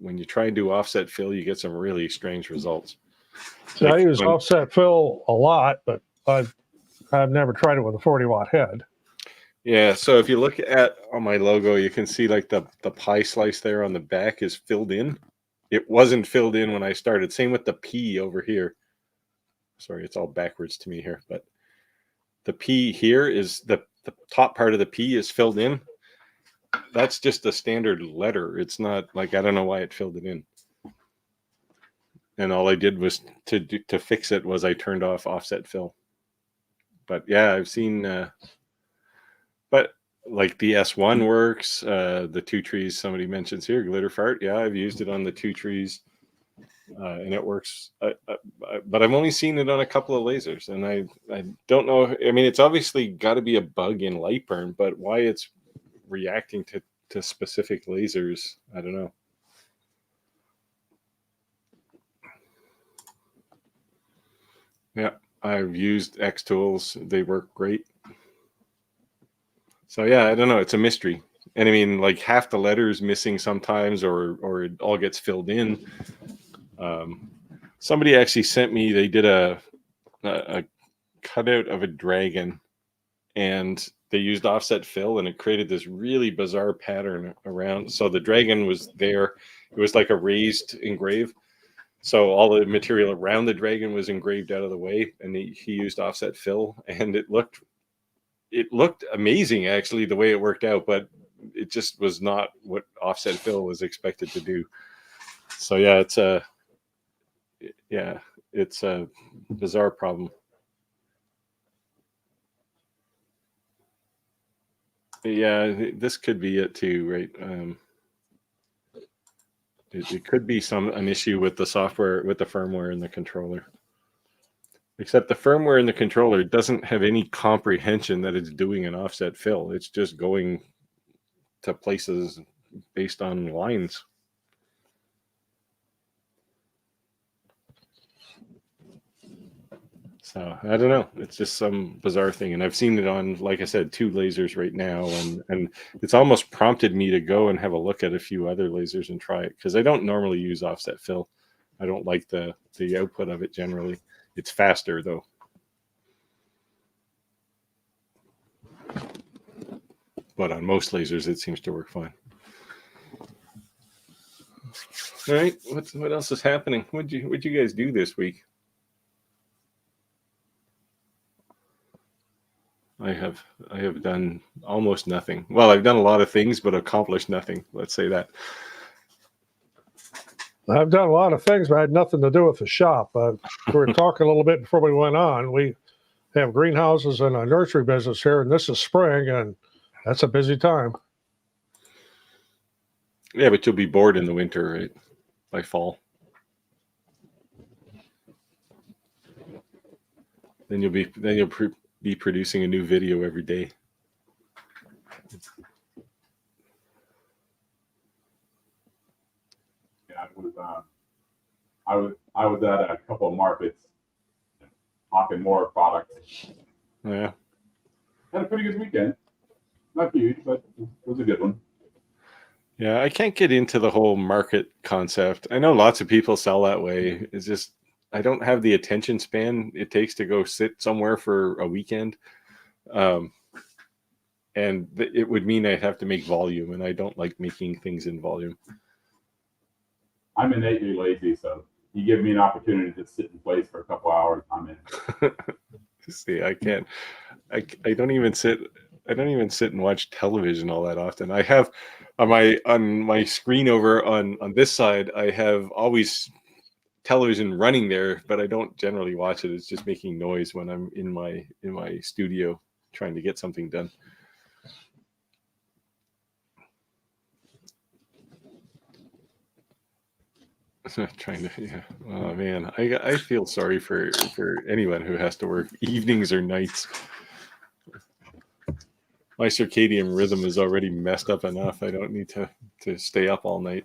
When you try and do offset fill, you get some really strange results. So I use offset fill a lot, but I've never tried it with a 40-watt head. Yeah, so if you look at on my logo, you can see like the pie slice there on the back is filled in. It wasn't filled in when I started. Same with the P over here. sorry, it's all backwards to me here, but the P here is the top part of the P is filled in. That's just a standard letter. It's not like, I don't know why it filled it in. And all I did was to fix it was I turned off offset fill. But yeah, I've seen, but like the S1 works, the 2 trees somebody mentions here, glitter fart. Yeah, I've used it on the 2 trees, and it works. But I've only seen it on a couple of lasers, and I don't know. I mean, it's obviously got to be a bug in Lightburn, but why it's reacting to specific lasers, I don't know. Yeah, I've used X tools. They work great. So yeah, I don't know. It's a mystery. And I mean, like half the letters missing sometimes, or it all gets filled in. Somebody actually sent me, they did a cutout of a dragon, and they used offset fill, and it created this really bizarre pattern around. So the dragon was there. It was like a raised engrave. So all the material around the dragon was engraved out of the way, and he used offset fill, and it looked amazing actually the way it worked out, but it just was not what offset fill was expected to do. So yeah, it's a bizarre problem. Yeah, this could be it too, right? It could be an issue with the software, with the firmware in the controller. Except the firmware in the controller doesn't have any comprehension that it's doing an offset fill. It's just going to places based on lines. So I don't know. It's just some bizarre thing. And I've seen it on, like I said, 2 lasers right now. And it's almost prompted me to go and have a look at a few other lasers and try it, because I don't normally use offset fill. I don't like the output of it generally. It's faster though. But on most lasers, it seems to work fine. All right, what else is happening? What'd you guys do this week? I have done almost nothing. Well, I've done a lot of things, but accomplished nothing. Let's say that. I've done a lot of things, but I had nothing to do with the shop. We were talking a little bit before we went on. We have greenhouses and a nursery business here, and this is spring, and that's a busy time. Yeah, but you'll be bored in the winter, right? By fall. Then you'll be producing a new video every day. Yeah, I was at a couple of markets talking more products. Yeah. Had a pretty good weekend. Not huge, but it was a good one. Yeah, I can't get into the whole market concept. I know lots of people sell that way. It's just, I don't have the attention span it takes to go sit somewhere for a weekend. And it would mean I'd have to make volume, and I don't like making things in volume. I'm innately lazy, so you give me an opportunity to sit in place for a couple hours, I'm in. See, I can't. I don't even sit. I don't even sit and watch television all that often. I have on my screen over on this side, I have always television running there, but I don't generally watch it. It's just making noise when I'm in my studio trying to get something done. Trying to, yeah. Oh man, I feel sorry for anyone who has to work evenings or nights. My circadian rhythm is already messed up enough. I don't need to stay up all night.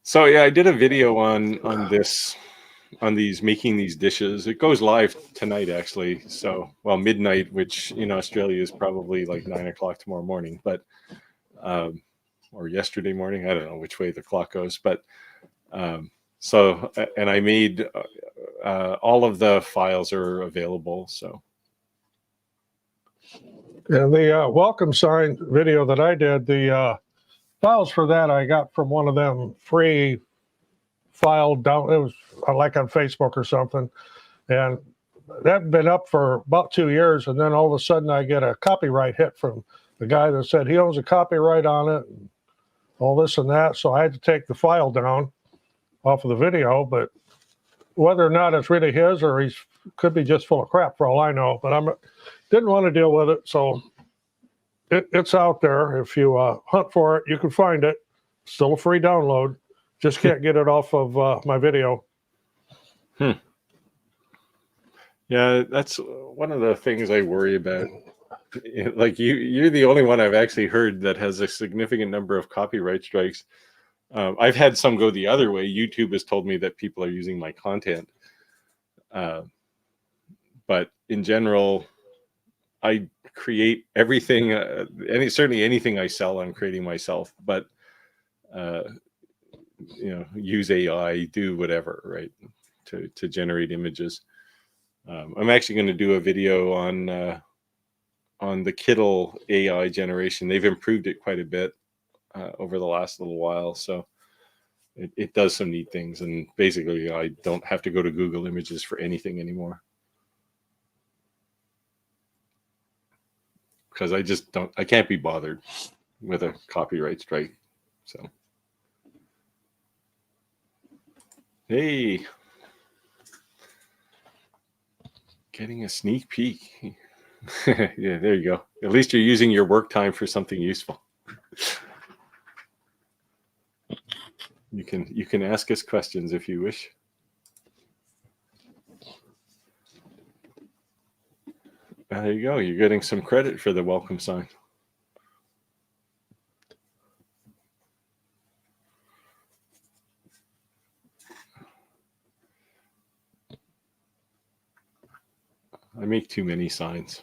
So yeah, I did a video on these making these dishes. It goes live tonight actually. So, well, midnight, which in Australia is probably like 9 o'clock tomorrow morning, but or yesterday morning. I don't know which way the clock goes, but so, and I made all of the files are available. So, and the welcome sign video that I did, the files for that I got from one of them free file down. It was like on Facebook or something, and that had been up for about 2 years. And then all of a sudden, I get a copyright hit from the guy that said he owns a copyright on it, and all this and that. So I had to take the file down off of the video. But whether or not it's really his or he's could be just full of crap for all I know. But I didn't want to deal with it, so it's out there. If you hunt for it, you can find it. Still a free download. Just can't get it off of my video. Yeah, that's one of the things I worry about. Like you're the only one I've actually heard that has a significant number of copyright strikes. I've had some go the other way. YouTube has told me that people are using my content. But in general, I create everything, certainly anything I sell, I'm creating myself. But use AI, do whatever, right, to generate images. I'm actually going to do a video on the Kittle AI generation. They've improved it quite a bit over the last little while, so it does some neat things. And basically, I don't have to go to Google Images for anything anymore, because I can't be bothered with a copyright strike. So, hey, getting a sneak peek. Yeah, there you go. At least you're using your work time for something useful. You can ask us questions if you wish. There you go. You're getting some credit for the welcome sign. I make too many signs.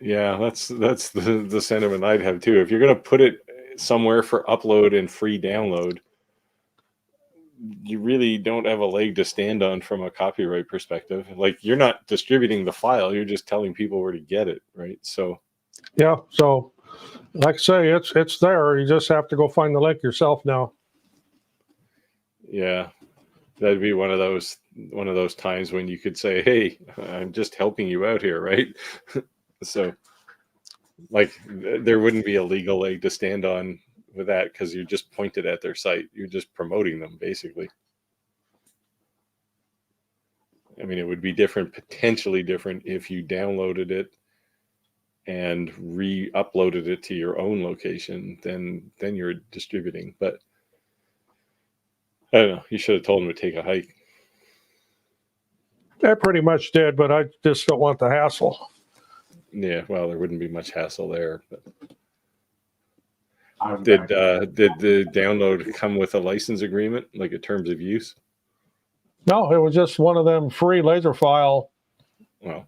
Yeah, that's the sentiment I'd have too. If you're going to put it somewhere for upload and free download, you really don't have a leg to stand on from a copyright perspective. Like, you're not distributing the file, you're just telling people where to get it, right? So yeah, so like I say, it's there. You just have to go find the link yourself now. Yeah, that'd be one of those times when you could say, hey, I'm just helping you out here, right? So, like, there wouldn't be a legal leg to stand on with that, because you're just pointed at their site. You're just promoting them, basically. I mean, it would be potentially different if you downloaded it and re-uploaded it to your own location. Then you're distributing. But I don't know. You should have told them to take a hike. I pretty much did, but I just don't want the hassle. Yeah, well, there wouldn't be much hassle there. But I was did actually- the download come with a license agreement, like a terms of use? No, it was just one of them free laser file Well,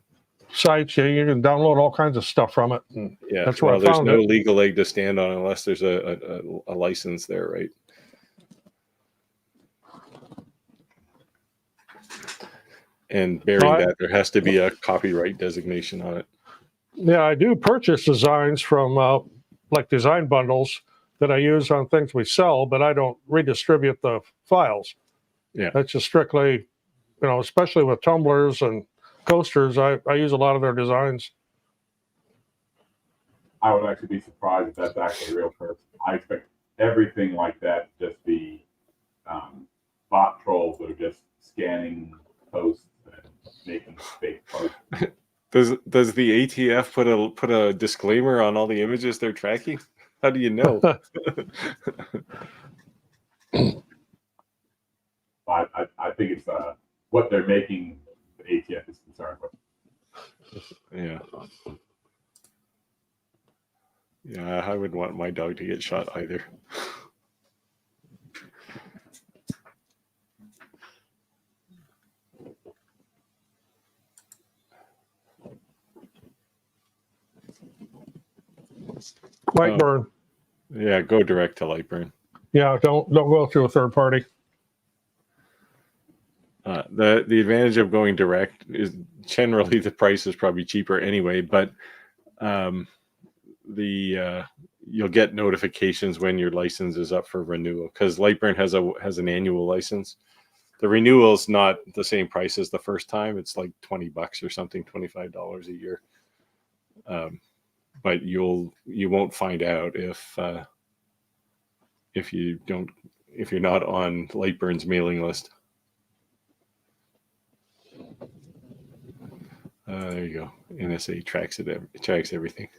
sites. You can download all kinds of stuff from it. yeah. That's where I there's found no it. legal leg to stand on unless there's a license there, right? And bearing that, there has to be a copyright designation on it. Yeah, I do purchase designs from like design bundles that I use on things we sell, but I don't redistribute the files. Yeah. That's just strictly, especially with tumblers and coasters, I use a lot of their designs. I would actually be surprised if that's actually a real person. I expect everything like that to just be bot trolls that are just scanning posts and making fake posts. Does the ATF put a disclaimer on all the images they're tracking? How do you know? I think it's what they're making the ATF is concerned with. Yeah. Yeah, I wouldn't want my dog to get shot either. Light burn. Yeah, go direct to Lightburn. Yeah, don't go through a third party. The advantage of going direct is generally the price is probably cheaper anyway, but you'll get notifications when your license is up for renewal, because Lightburn has an annual license. The renewal is not the same price as the first time. It's like $20 or something, $25 a year. But you won't find out if you're not on Lightburn's mailing list. There you go. NSA tracks everything.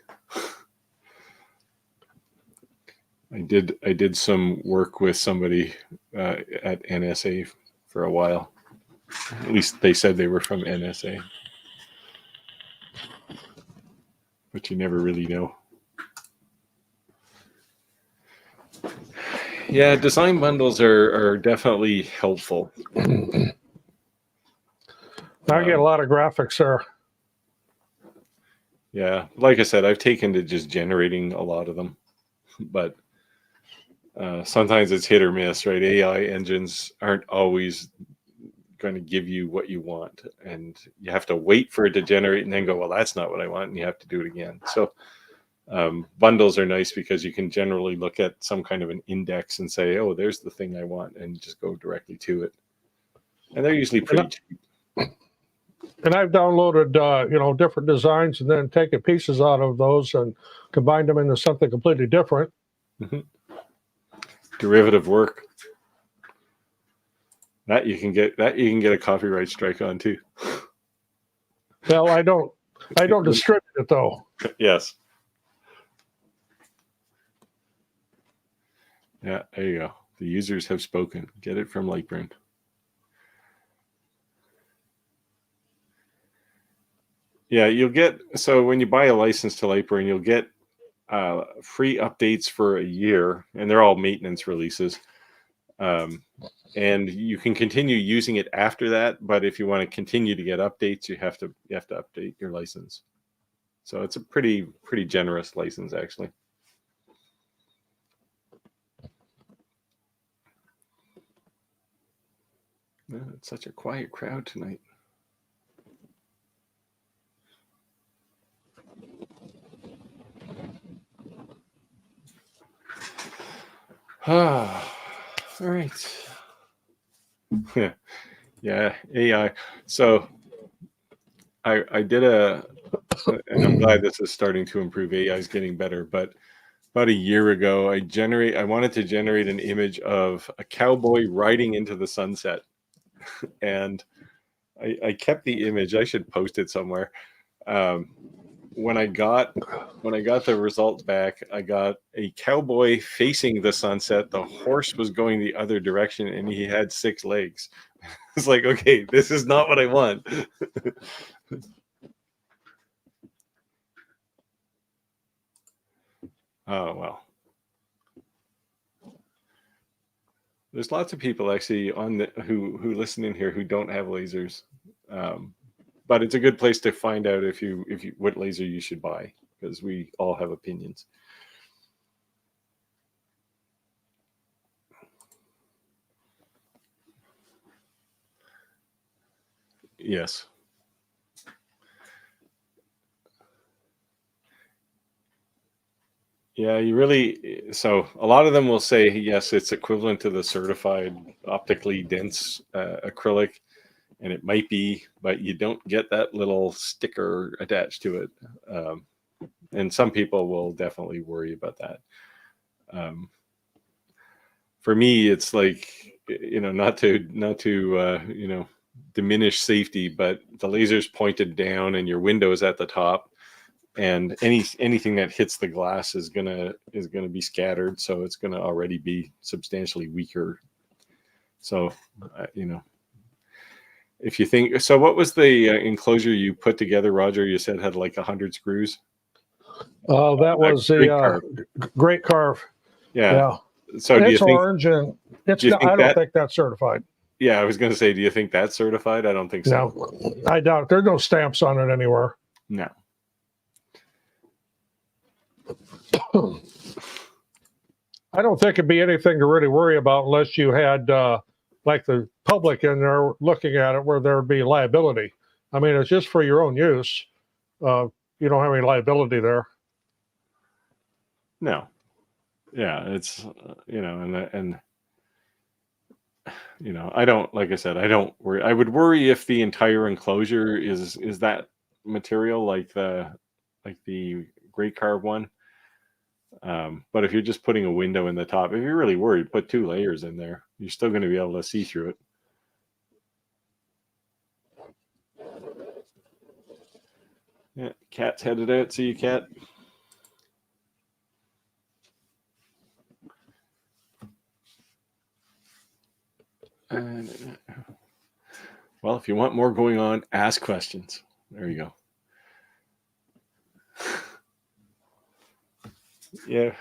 I did some work with somebody at NSA for a while. At least they said they were from NSA, but you never really know. Yeah, design bundles are definitely helpful. I get a lot of graphics there. Yeah, like I said, I've taken to just generating a lot of them, but sometimes it's hit or miss, right? AI engines aren't always going to give you what you want, and you have to wait for it to generate and then go, well, that's not what I want, and you have to do it again. So bundles are nice because you can generally look at some kind of an index and say, oh, there's the thing I want, and just go directly to it. And they're usually pretty cheap. And I've downloaded, different designs and then taken pieces out of those and combined them into something completely different. Mm-hmm. Derivative work. That you can get a copyright strike on too. Well, I don't distribute it though. Yes. Yeah, there you go. The users have spoken. Get it from Lightburn. Yeah, so when you buy a license to Lightburn, you'll get free updates for a year, and they're all maintenance releases. And you can continue using it after that, but if you want to continue to get updates, you have to update your license. So it's a pretty generous license, actually. Man, it's such a quiet crowd tonight. All right. Yeah, AI. So I did and I'm glad this is starting to improve. AI is getting better, but about a year ago, I wanted to generate an image of a cowboy riding into the sunset, and I kept the image. I should post it somewhere. When I got the result back, I got a cowboy facing the sunset. The horse was going the other direction, and he had 6 legs. It's like, okay, this is not what I want. Oh, well. There's lots of people actually who listen in here who don't have lasers. But it's a good place to find out what laser you should buy, because we all have opinions. Yes. Yeah, so a lot of them will say, yes, it's equivalent to the certified optically dense acrylic, and it might be, but you don't get that little sticker attached to it. And some people will definitely worry about that. For me, it's like, not to diminish safety, but the laser's pointed down and your window's at the top, and anything that hits the glass is gonna be scattered, so it's gonna already be substantially weaker. So, if you think so, what was the enclosure you put together, Roger? You said had like 100 screws. That was the Great Carve. Yeah. So and do you it's think orange, and it's do you not, think I don't that, think that's certified. Yeah, I was going to say, do you think that's certified? I don't think so. No, I doubt it. There's no stamps on it anywhere. No. I don't think it'd be anything to really worry about unless you had like the public in there looking at it where there'd be liability. I mean, it's just for your own use. You don't have any liability there. No. Yeah, it's and I don't, like I said, I don't worry. I would worry if the entire enclosure is that material like the Great Carve one. But if you're just putting a window in the top, if you're really worried, put 2 layers in there. You're still going to be able to see through it. Yeah, Cat's headed out. See you, Cat. Well, if you want more going on, ask questions. There you go. Yeah,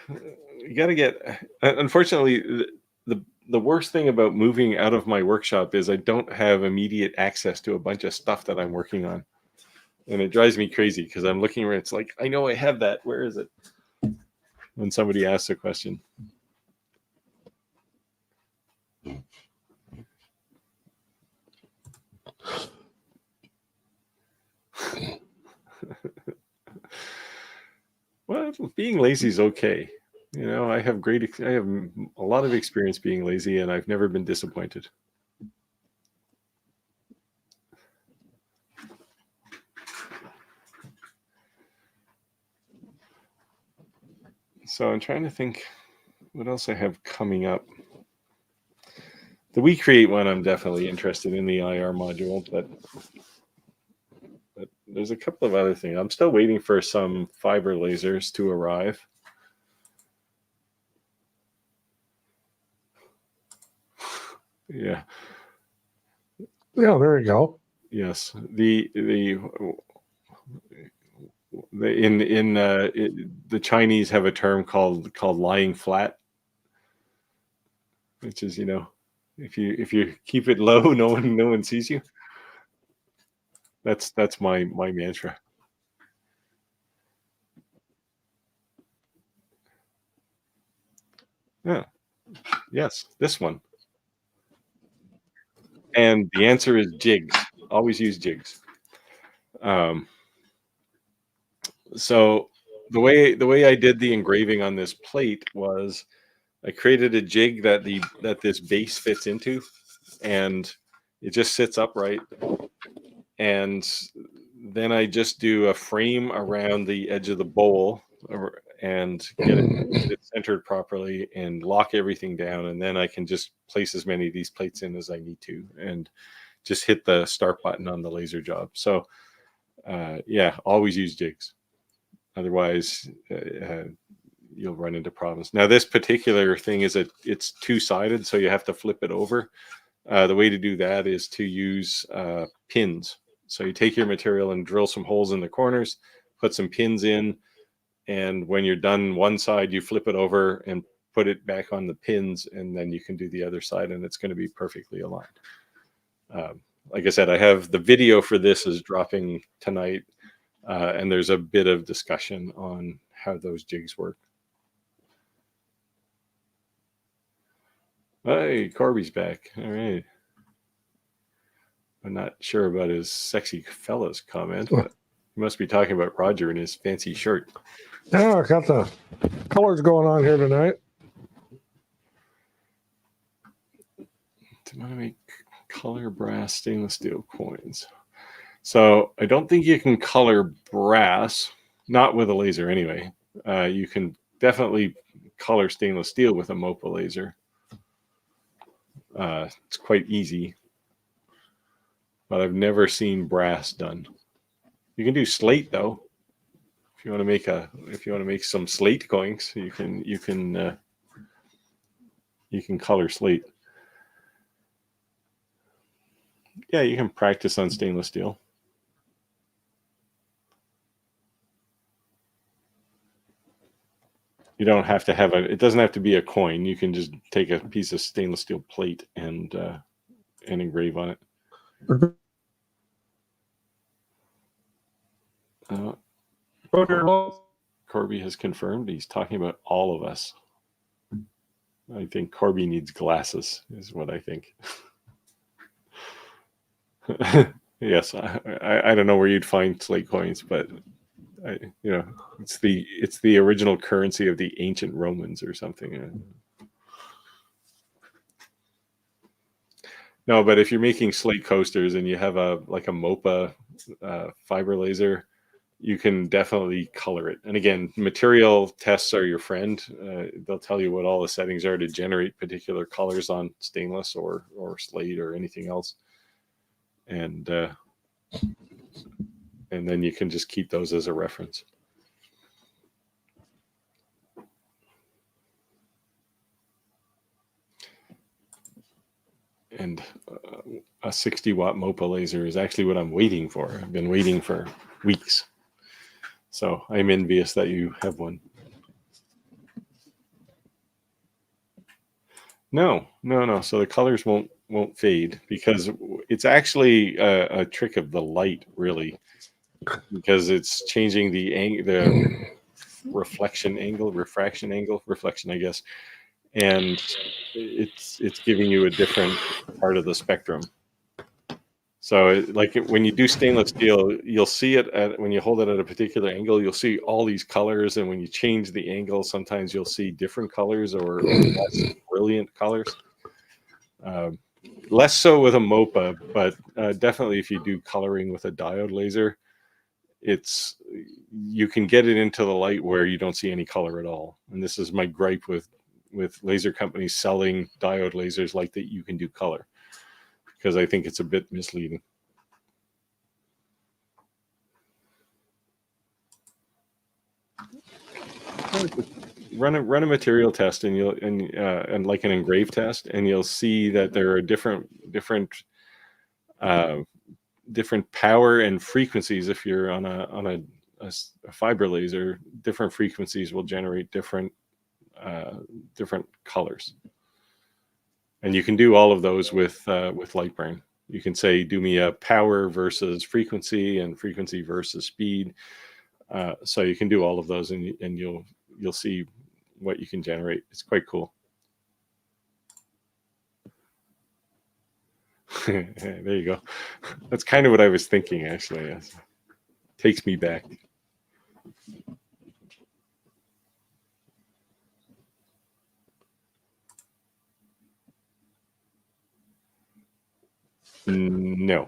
you got to get. Unfortunately, the worst thing about moving out of my workshop is I don't have immediate access to a bunch of stuff that I'm working on, and it drives me crazy because I'm looking where it's like, I know I have that. Where is it? When somebody asks a question. Well, being lazy is okay. I have a lot of experience being lazy, and I've never been disappointed. So I'm trying to think what else I have coming up. The We Create one, I'm definitely interested in the IR module, but there's a couple of other things. I'm still waiting for some fiber lasers to arrive. Yeah. Yeah, there you go. Yes. The Chinese have a term called lying flat, which is, if you keep it low, no one sees you. That's my mantra. Yeah. Yes, this one. And the answer is jigs. Always use jigs. So the way I did the engraving on this plate was I created a jig that this base fits into, and it just sits upright. And then I just do a frame around the edge of the bowl and get it centered properly and lock everything down. And then I can just place as many of these plates in as I need to and just hit the start button on the laser job. So yeah, always use jigs. Otherwise, you'll run into problems. Now, this particular thing it's 2-sided, so you have to flip it over. The way to do that is to use pins. So you take your material and drill some holes in the corners, put some pins in, and when you're done one side, you flip it over and put it back on the pins, and then you can do the other side, and it's going to be perfectly aligned. Like I said, I have the video for this is dropping tonight, and there's a bit of discussion on how those jigs work. Hey, Corby's back. All right. I'm not sure about his sexy fellas comment, but he must be talking about Roger and his fancy shirt. Yeah, I got the colors going on here tonight. Do I want to make color brass stainless steel coins? So I don't think you can color brass, not with a laser anyway. You can definitely color stainless steel with a MOPA laser. It's quite easy, but I've never seen brass done. You can do slate though. If you want to make some slate coins, you can color slate. Yeah, you can practice on stainless steel. You don't have to have it doesn't have to be a coin. You can just take a piece of stainless steel plate and engrave on it. Corby has confirmed he's talking about all of us. I think Corby needs glasses, is what I think. Yes, I don't know where you'd find slate coins, but it's the original currency of the ancient Romans or something. No, but if you're making slate coasters and you have a MOPA fiber laser, you can definitely color it. And again, material tests are your friend. They'll tell you what all the settings are to generate particular colors on stainless or slate or anything else. And then you can just keep those as a reference. And a 60-watt MOPA laser is actually what I'm waiting for. I've been waiting for weeks. So I'm envious that you have one. No. So the colors won't fade because it's actually a trick of the light, really, because it's changing the refraction angle, I guess, and it's giving you a different part of the spectrum. So like when you do stainless steel, you'll see it when you hold it at a particular angle, you'll see all these colors. And when you change the angle, sometimes you'll see different colors or less brilliant colors. Less so with a MOPA, but definitely if you do coloring with a diode laser, you can get it into the light where you don't see any color at all. And this is my gripe with laser companies selling diode lasers like that you can do color, because I think it's a bit misleading. Run a material test and like an engrave test, and you'll see that there are different power and frequencies. If you're on a fiber laser, different frequencies will generate different colors. And you can do all of those with Lightburn. You can say, do me a power versus frequency and frequency versus speed. So you can do all of those, and you'll see what you can generate. It's quite cool. There you go. That's kind of what I was thinking, actually. Yes. Takes me back. No,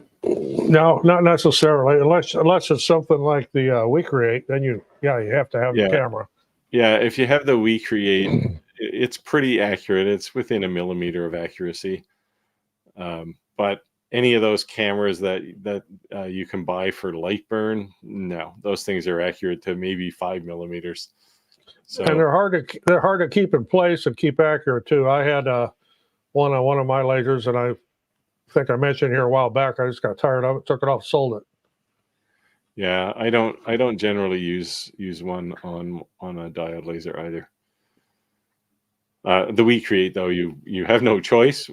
not necessarily, unless it's something like the We Create. Then you have to have the camera. Yeah, if you have the We Create, it's pretty accurate. It's within a millimeter of accuracy. But any of those cameras that you can buy for Lightburn, no, those things are accurate to maybe 5 millimeters. So, and they're hard to keep in place and keep accurate too. I had one on one of my lasers, and I think I mentioned here a while back, I just got tired of it, took it off, sold it. Yeah, I don't generally use one on a diode laser either. The We Create, though, you have no choice,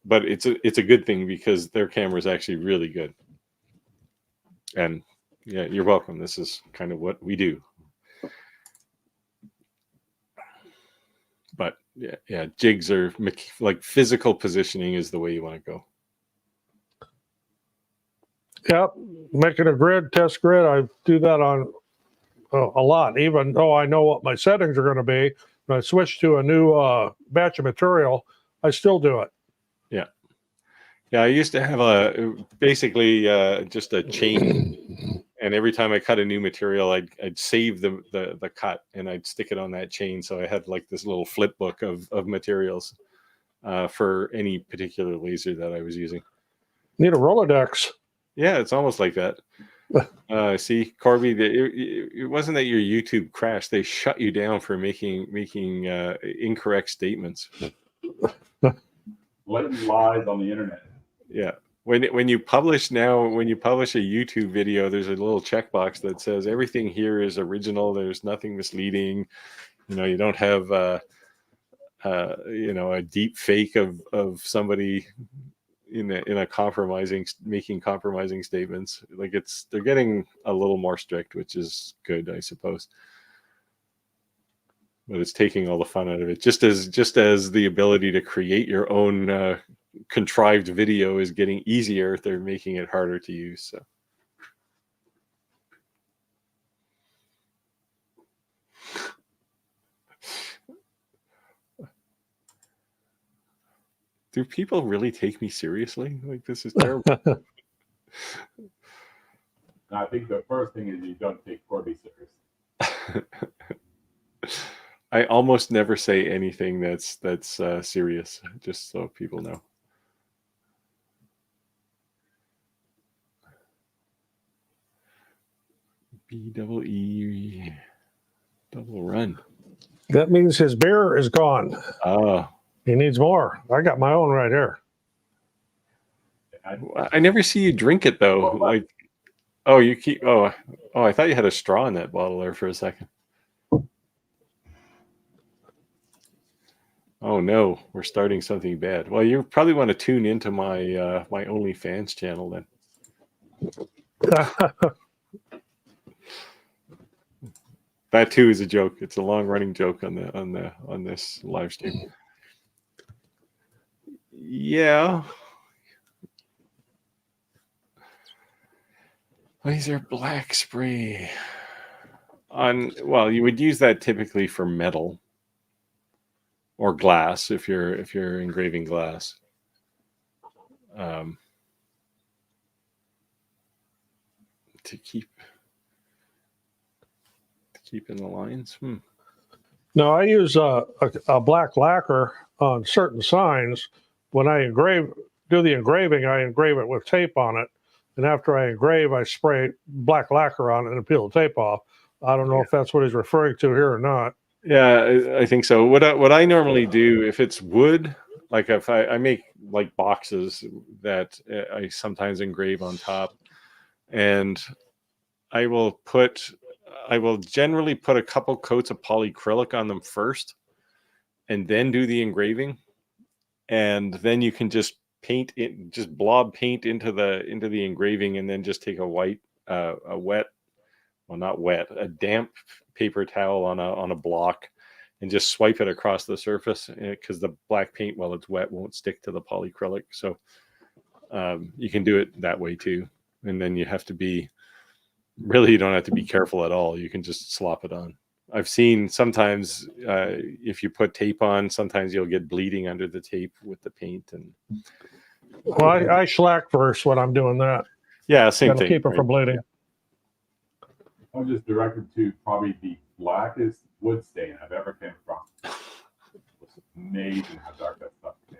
but it's a good thing because their camera is actually really good. And yeah, you're welcome. This is kind of what we do. But yeah, jigs are like physical positioning is the way you want to go. Yep, making a test grid. I do that on a lot, even though I know what my settings are going to be. When I switch to a new batch of material, I still do it. Yeah, I used to have basically just a chain, and every time I cut a new material, I'd save the cut and I'd stick it on that chain. So I had like this little flip book of materials for any particular laser that I was using. Need a Rolodex. Yeah, it's almost like that. See, Corby, it wasn't that your YouTube crashed. They shut you down for making incorrect statements. Blatant lies on the internet. Yeah. When you publish a YouTube video, there's a little checkbox that says everything here is original. There's nothing misleading. You don't have a deep fake of somebody making compromising statements. Like they're getting a little more strict, which is good, I suppose. But it's taking all the fun out of it, just as the ability to create your own contrived video is getting easier, they're making it harder to use. So. Do people really take me seriously? Like, this is terrible. I think the first thing is you don't take Corby serious. I almost never say anything that's serious, just so people know. BEE double run. That means his beer is gone. Oh. He needs more. I got my own right here. I never see you drink it though. Like, oh, you keep. Oh, I thought you had a straw in that bottle there for a second. Oh no, we're starting something bad. Well, you probably want to tune into my my OnlyFans channel then. That too is a joke. It's a long-running joke on this live stream. Yeah. Laser black spray. Well, you would use that typically for metal or glass if you're engraving glass. To keep in the lines. No, I use a black lacquer on certain signs. When I do the engraving, I engrave it with tape on it. And after I engrave, I spray black lacquer on it and peel the tape off. I don't know if that's what he's referring to here or not. Yeah, I think so. What I normally do, if it's wood, like if I make like boxes that I sometimes engrave on top, and I will generally put a couple coats of polyacrylic on them first, and then do the engraving, and then you can just paint it, just blob paint into the engraving, and then just take a white, a wet, well not wet, a damp paper towel on a block, and just swipe it across the surface, because the black paint, while it's wet, won't stick to the polyacrylic. So you can do it that way too, and then you have to be. Really, you don't have to be careful at all. You can just slop it on. I've seen sometimes if you put tape on, sometimes you'll get bleeding under the tape with the paint. And well, I shellac first when I'm doing that. Yeah, same thing. Keep it from bleeding. I'm just directed to probably the blackest wood stain I've ever came across. It's amazing how dark that stuff is.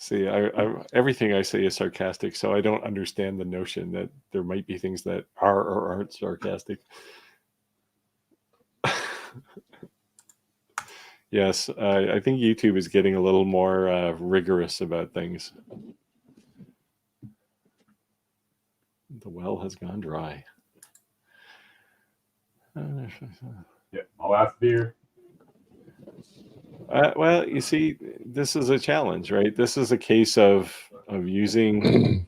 See, I everything I say is sarcastic, so I don't understand the notion that there might be things that are or aren't sarcastic. Yes, I think YouTube is getting a little more rigorous about things. The well has gone dry. Yeah, my last beer. Well, you see, this is a challenge, right? This is a case of using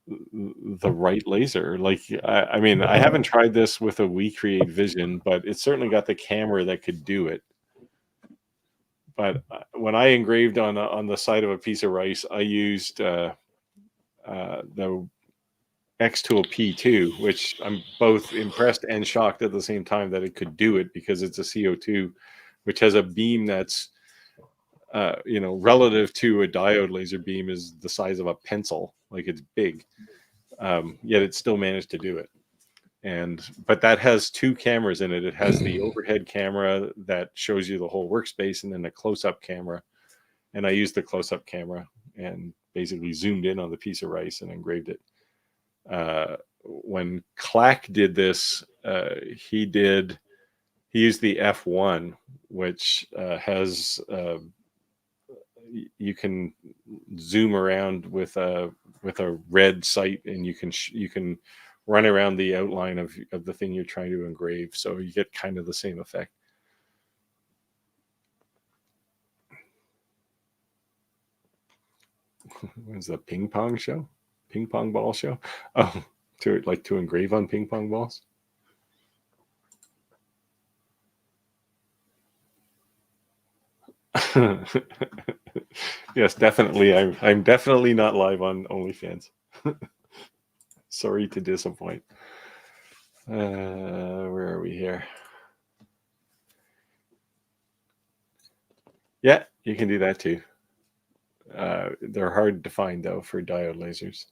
the right laser. Like, I mean, I haven't tried this with a WeCreate Vision, but it's certainly got the camera that could do it. But when I engraved on the side of a piece of rice, I used the X-Tool P2, which I'm both impressed and shocked at the same time that it could do it, because it's a CO2, which has a beam that's, relative to a diode laser beam, is the size of a pencil. Like, it's big, yet it still managed to do it. But that has two cameras in it. It has the overhead camera that shows you the whole workspace, and then the close-up camera. And I used the close-up camera and basically zoomed in on the piece of rice and engraved it. When Clack did this, he used the F1, which has you can zoom around with a red sight, and you can run around the outline of the thing you're trying to engrave, so you get kind of the same effect. What's the ping pong show? Ping pong ball show? Oh, to engrave on ping pong balls? Yes, definitely. I'm definitely not live on OnlyFans. Sorry to disappoint. Where are we here? Yeah, you can do that too. They're hard to find though for diode lasers.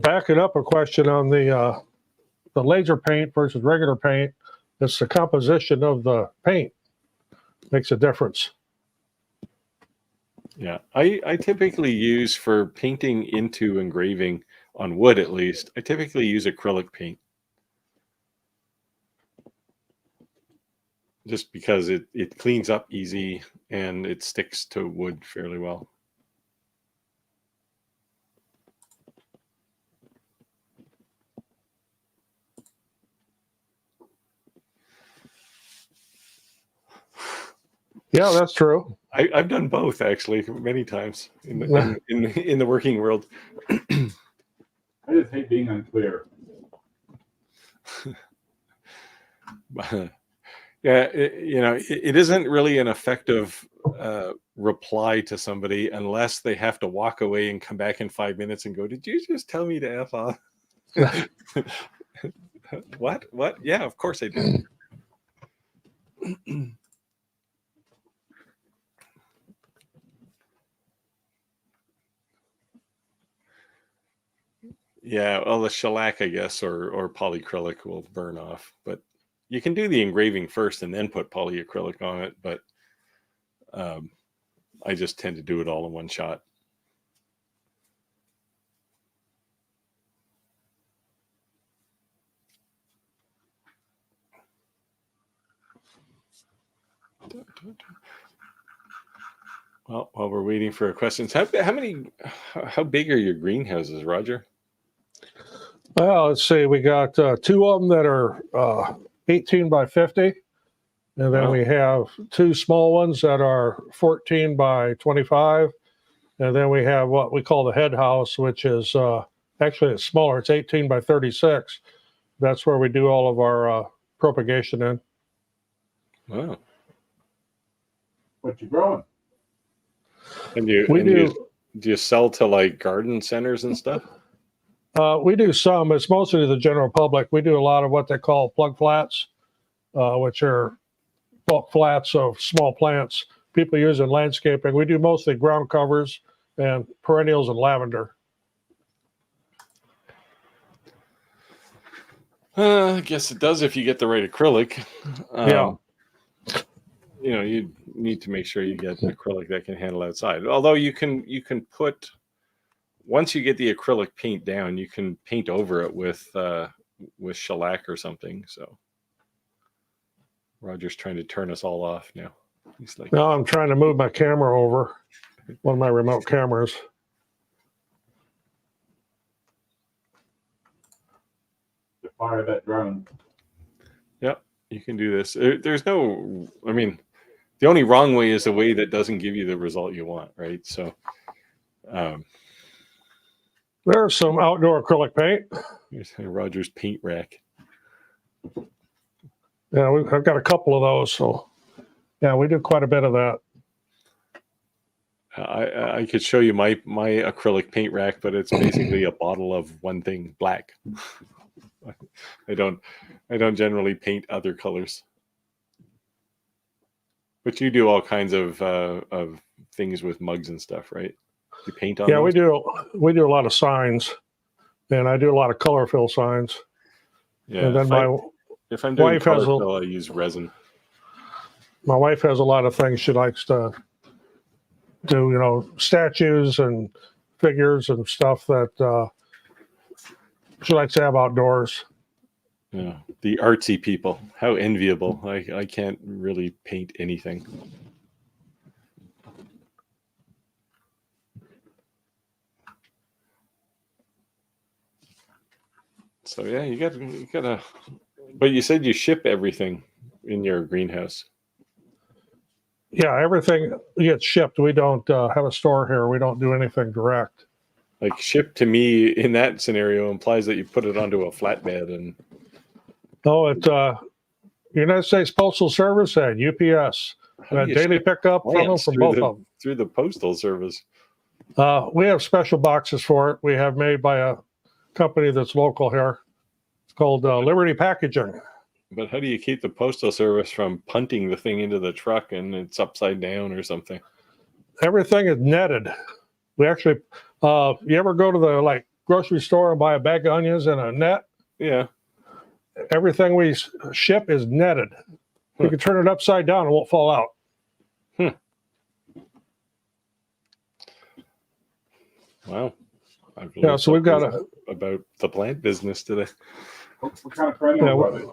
Backing up a question on the laser paint versus regular paint, it's the composition of the paint makes a difference. Yeah, I typically use for painting into engraving on wood, at least, I typically use acrylic paint. Just because it cleans up easy and it sticks to wood fairly well. Yeah, that's true. I've done both actually many times in the working world. I just hate being unclear. Yeah, it isn't really an effective reply to somebody unless they have to walk away and come back in 5 minutes and go, "Did you just tell me to F off?" What? Yeah, of course I did. Yeah, well, the shellac, I guess, or polyacrylic will burn off, but you can do the engraving first and then put polyacrylic on it. But I just tend to do it all in one shot. Well, while we're waiting for questions, how big are your greenhouses, Roger? Well, let's see. We got two of them that are 18 by 50. And then we have two small ones that are 14 by 25. And then we have what we call the head house, which is actually it's smaller. It's 18 by 36. That's where we do all of our propagation in. Wow. What you growing? And do you sell to like garden centers and stuff? We do some. It's mostly to the general public. We do a lot of what they call plug flats, which are bulk flats of small plants people use in landscaping. We do mostly ground covers and perennials and lavender. I guess it does if you get the right acrylic. Yeah. You need to make sure you get acrylic that can handle outside. Although you can put, once you get the acrylic paint down, you can paint over it with shellac or something. So Roger's trying to turn us all off now. He's like, now I'm trying to move my camera over, one of my remote cameras. To fire that drone. Yep, you can do this. There's no, I mean, the only wrong way is the way that doesn't give you the result you want, right? So there's some outdoor acrylic paint. here's Roger's paint rack. Yeah, I've got a couple of those. So yeah, we do quite a bit of that. I could show you my acrylic paint rack, but it's basically a bottle of one thing, black. I don't generally paint other colors. But you do all kinds of things with mugs and stuff, right? You paint on. Yeah, those? we do a lot of signs, and I do a lot of color fill signs. Yeah. And then if I'm doing wife color has fill, I use resin. My wife has a lot of things she likes to do, statues and figures and stuff that she likes to have outdoors. Yeah, the artsy people. How enviable. I can't really paint anything. So yeah, you gotta. But you said you ship everything in your greenhouse. Yeah, everything gets shipped. We don't have a store here. We don't do anything direct. Like ship to me in that scenario implies that you put it onto a flatbed and. Oh, United States Postal Service and UPS. How do you Daily ship pickup from them plants from through both the, of them. through the postal service? We have special boxes for it. We have made by a company that's local here. It's called Liberty Packaging. But how do you keep the postal service from punting the thing into the truck and it's upside down or something? Everything is netted. We actually, you ever go to the grocery store and buy a bag of onions in a net? Yeah. Everything we ship is netted. You can turn it upside down, it won't fall out. Wow. I've Yeah, so we've got about the plant business today. What kind of perennials are they?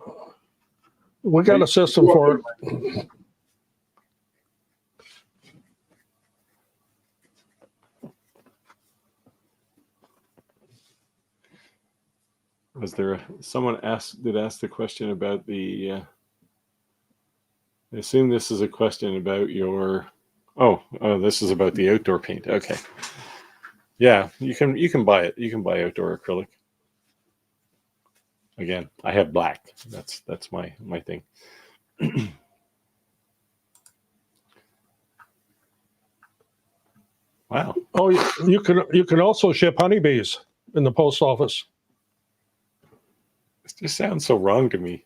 we got a system for it. Was there someone asked the question about the? I assume this is a question about your. Oh, this is about the outdoor paint. Okay. Yeah, you can buy it. You can buy outdoor acrylic. Again, I have black. That's my thing. Wow. Oh, you can also ship honeybees in the post office. This just sounds so wrong to me.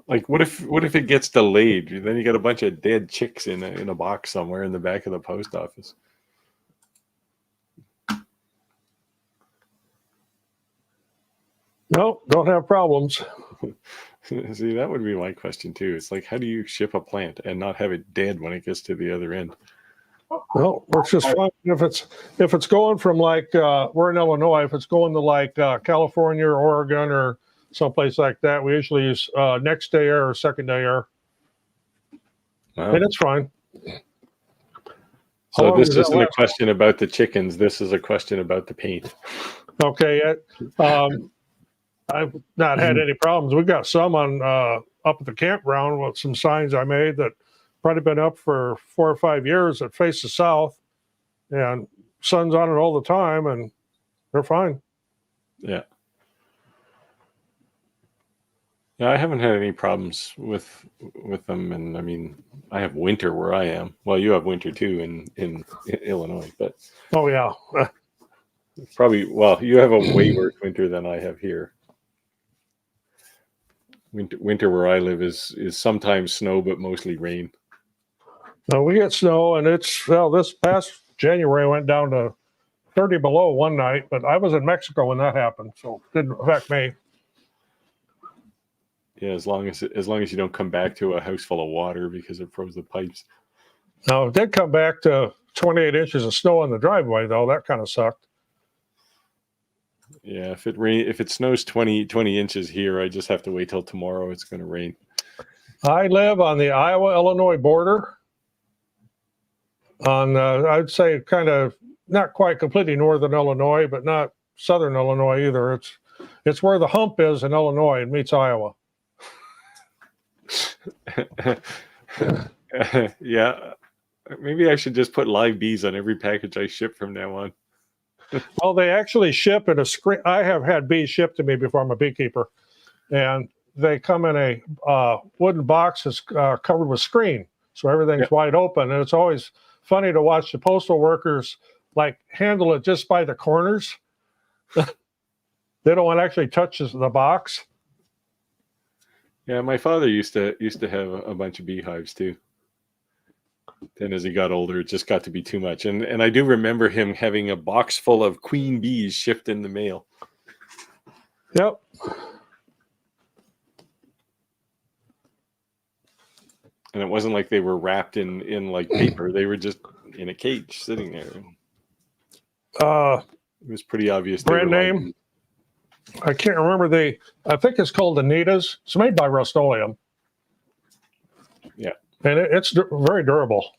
Like, what if it gets delayed? Then you got a bunch of dead chicks in a box somewhere in the back of the post office. No, don't have problems. See, that would be my question too. It's like, how do you ship a plant and not have it dead when it gets to the other end? No, works just fine. If it's going from we're in Illinois, if it's going to California or Oregon or someplace like that, we usually use next day air or second day air, Wow. and it's fine. So long this does that isn't a last? question about the chickens. This is a question about the paint. Okay, I've not had any problems. We've got some on up at the campground with some signs I made that probably been up for 4 or 5 years that face the south, and sun's on it all the time, and they're fine. Yeah. Yeah, I haven't had any problems with them, and I mean, I have winter where I am. Well, you have winter too in Illinois, but Oh yeah, probably you have a way worse winter than I have here. Winter where I live is sometimes snow, but mostly rain. we get snow, and this past January went down to 30 below one night, but I was in Mexico when that happened, so it didn't affect me. Yeah, as long as you don't come back to a house full of water because it froze the pipes. Now it did come back to 28 inches of snow in the driveway, though. That kind of sucked. Yeah, if it snows 20 inches here, I just have to wait till tomorrow. It's going to rain. I live on the Iowa-Illinois border. On I'd say kind of not quite completely northern Illinois, but not southern Illinois either. It's where the hump is in Illinois. It meets Iowa. Yeah, maybe I should just put live bees on every package I ship from now on. Well, they actually ship in a screen. I have had bees shipped to me before. I'm a beekeeper, and they come in a wooden box that's covered with screen, so everything's wide open. And it's always funny to watch the postal workers handle it just by the corners. They don't want to actually touch the box. Yeah, my father used to have a bunch of beehives too. Then as he got older, it just got to be too much. And I do remember him having a box full of queen bees shipped in the mail. Yep. And it wasn't like they were wrapped in paper. They were just in a cage sitting there. It was pretty obvious. Brand name? I can't remember I think it's called Anita's. It's made by Rust-Oleum. Yeah. And it's very durable.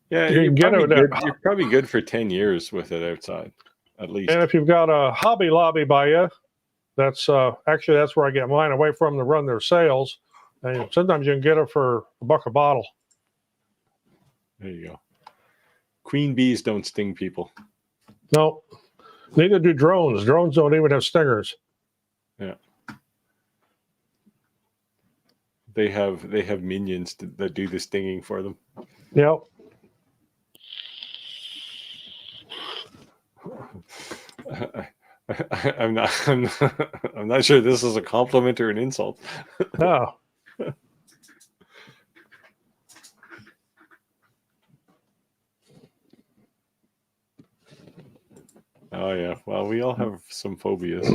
Yeah, you're probably good for 10 years with it outside, at least. And if you've got a Hobby Lobby by you, that's where I get mine away from to run their sales. And sometimes you can get it for $1 a bottle. There you go. Queen bees don't sting people. No, neither do drones. Drones don't even have stingers. Yeah. They have minions that do the stinging for them. Yep. I'm not sure this is a compliment or an insult. Oh. Oh yeah. Well, we all have some phobias.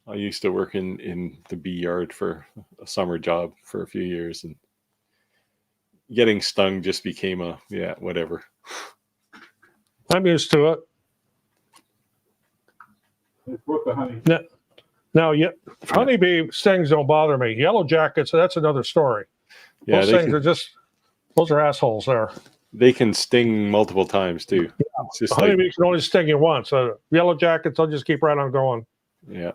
I used to work in the bee yard for a summer job for a few years, and getting stung just became a whatever. I'm used to it. It's worth the honey. Now, honeybee stings don't bother me. Yellow jackets, that's another story. Yeah, Those things are just, those are assholes there. They can sting multiple times too. Yeah. It's just Honeybee can only sting you once. Yellow jackets, they'll just keep right on going. Yeah.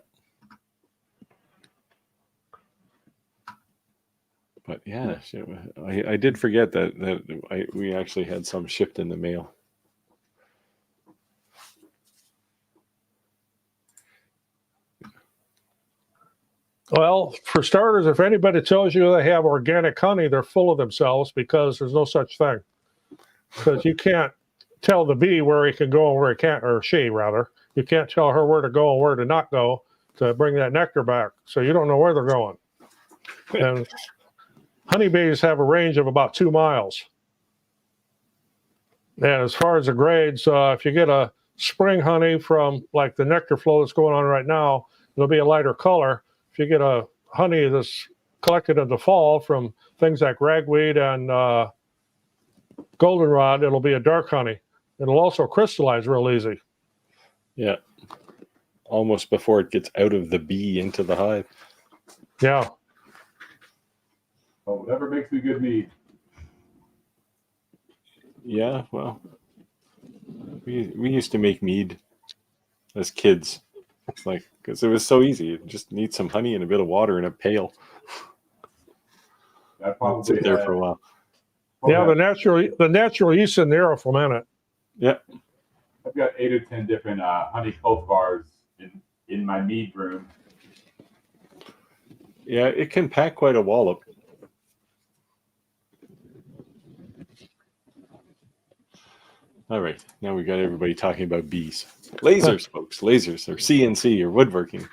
But yeah, I did forget that we actually had some shipped in the mail. Well, for starters, if anybody tells you they have organic honey, they're full of themselves, because there's no such thing. Because you can't tell the bee where he can go and where he can't, or she rather. You can't tell her where to go and where to not go to bring that nectar back. So you don't know where they're going. And honeybees have a range of about 2 miles. And as far as the grades, if you get a spring honey from like the nectar flow that's going on right now, it'll be a lighter color. If you get a honey that's collected in the fall from things like ragweed and goldenrod, it'll be a dark honey. It'll also crystallize real easy. Yeah. Almost before it gets out of the bee into the hive. Yeah. Oh, whatever makes me good mead. Yeah, well, we used to make mead as kids. It's like, because it was so easy. You just need some honey and a bit of water in a pail. I probably Sit there for a while. Yeah, the natural yeast in there will ferment it. Yeah. I've got 8 or 10 different honey cultivars in my mead room. Yeah, it can pack quite a wallop. All right, now we got everybody talking about bees. Lasers, folks, lasers, or CNC, or woodworking.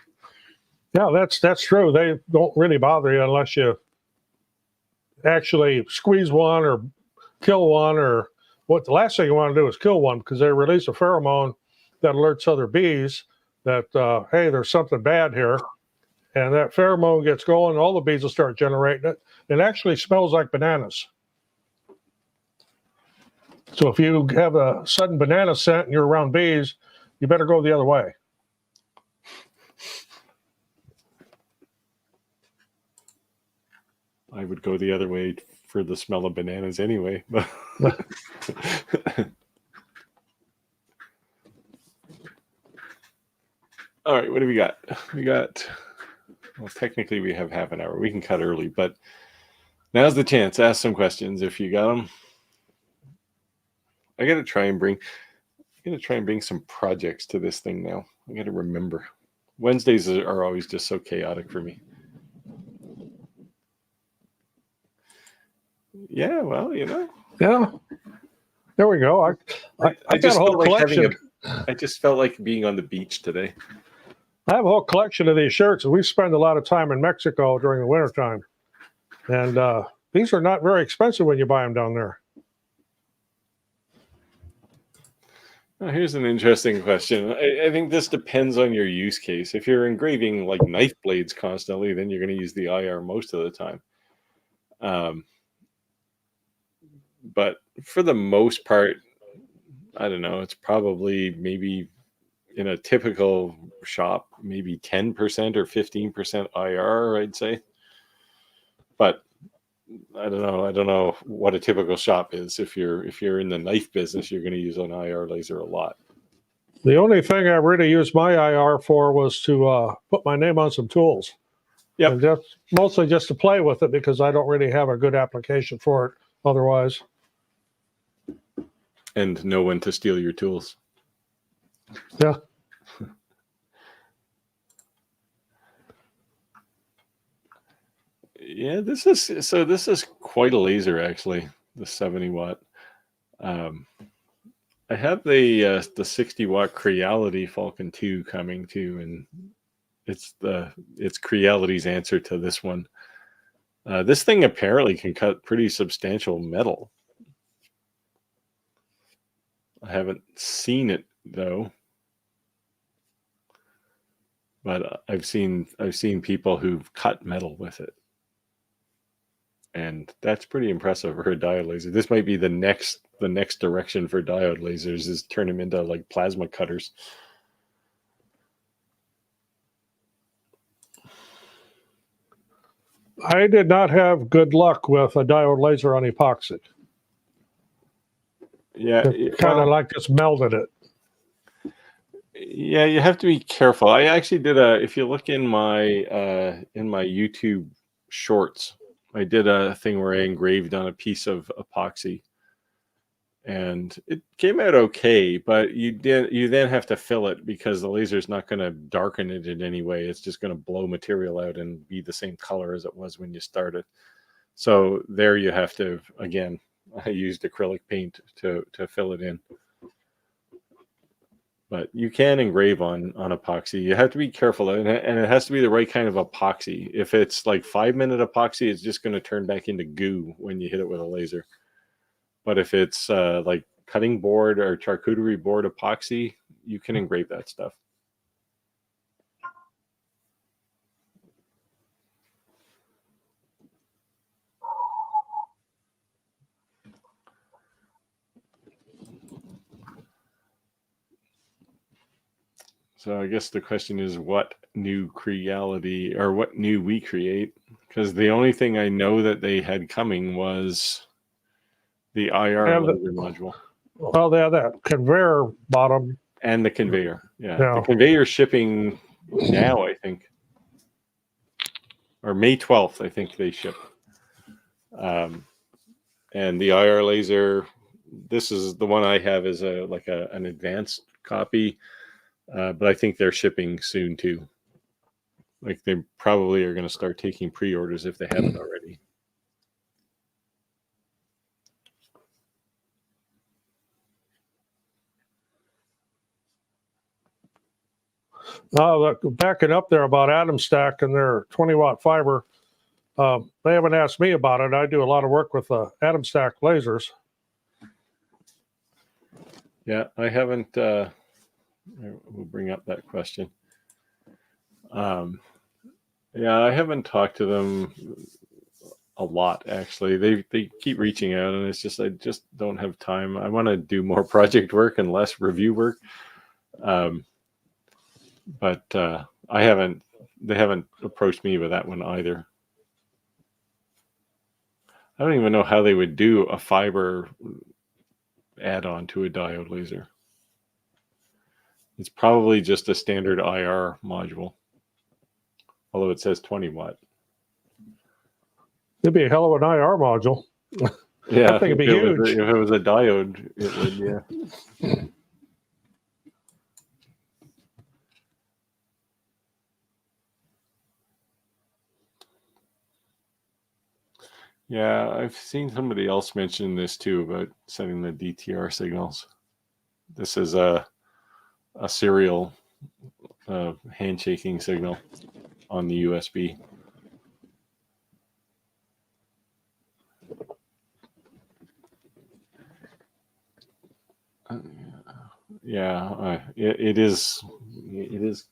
Yeah, that's true. They don't really bother you unless you actually squeeze one or kill one, or what the last thing you want to do is kill one, because they release a pheromone that alerts other bees that, hey, there's something bad here. And that pheromone gets going, all the bees will start generating it. It actually smells like bananas. So if you have a sudden banana scent and you're around bees, you better go the other way. I would go the other way for the smell of bananas anyway. All right, what do we got? Well, technically we have half an hour. We can cut early, but now's the chance. Ask some questions if you got them. I got to try and bring some projects to this thing now. I got to remember. Wednesdays are always just so chaotic for me. Yeah, well, Yeah. There we go. I got a whole collection. I just felt like being on the beach today. I have a whole collection of these shirts, and we spend a lot of time in Mexico during the wintertime. And these are not very expensive when you buy them down there. Here's an interesting question. I think this depends on your use case. If you're engraving like knife blades constantly, then you're going to use the IR most of the time. But for the most part, I don't know, it's probably maybe in a typical shop, maybe 10% or 15% IR, I'd say. But I don't know what a typical shop is. If you're in the knife business, you're going to use an IR laser a lot. The only thing I really used my IR for was to put my name on some tools. Yep. And mostly just to play with it, because I don't really have a good application for it otherwise. And know when to steal your tools. Yeah. Yeah, this is quite a laser actually. The 70 watt. I have the 60 watt Creality Falcon 2 coming too, and it's Creality's answer to this one. This thing apparently can cut pretty substantial metal. I haven't seen it though, but I've seen people who've cut metal with it, and that's pretty impressive for a diode laser. This might be the next direction for diode lasers, is turn them into like plasma cutters. I did not have good luck with a diode laser on epoxy. Yeah, It kind of like just melted it. Yeah, you have to be careful. I actually did if you look in my YouTube shorts, I did a thing where I engraved on a piece of epoxy, and it came out okay, but you then have to fill it because the laser is not going to darken it in any way. It's just going to blow material out and be the same color as it was when you started. So there you have to, again, I used acrylic paint to fill it in. But you can engrave on epoxy. You have to be careful, and it has to be the right kind of epoxy. If it's like 5-minute epoxy, it's just going to turn back into goo when you hit it with a laser. But if it's like cutting board or charcuterie board epoxy, you can engrave that stuff. So I guess the question is, what new Creality, or what new we create? Because the only thing I know that they had coming was the IR laser module. Well, they have that conveyor bottom. And the conveyor. Yeah. Yeah. The conveyor shipping now, I think. Or May 12th, I think they ship. And the IR laser, this is the one I have, is an advanced copy. But I think they're shipping soon too. Like, they probably are going to start taking pre-orders if they haven't already. Look, backing up there about Atom Stack and their 20-watt fiber. They haven't asked me about it. I do a lot of work with Atom Stack lasers. Yeah, I haven't. We'll bring up that question. Yeah, I haven't talked to them a lot, actually. They keep reaching out, and it's just, I just don't have time. I want to do more project work and less review work. But they haven't approached me with that one either. I don't even know how they would do a fiber add-on to a diode laser. It's probably just a standard IR module, although it says 20 watt. It'd be a hell of an IR module. Yeah, I think it'd be huge. If it was a diode, it would, yeah. Yeah, I've seen somebody else mention this too, about sending the DTR signals. This is a serial handshaking signal on the USB. Yeah, it is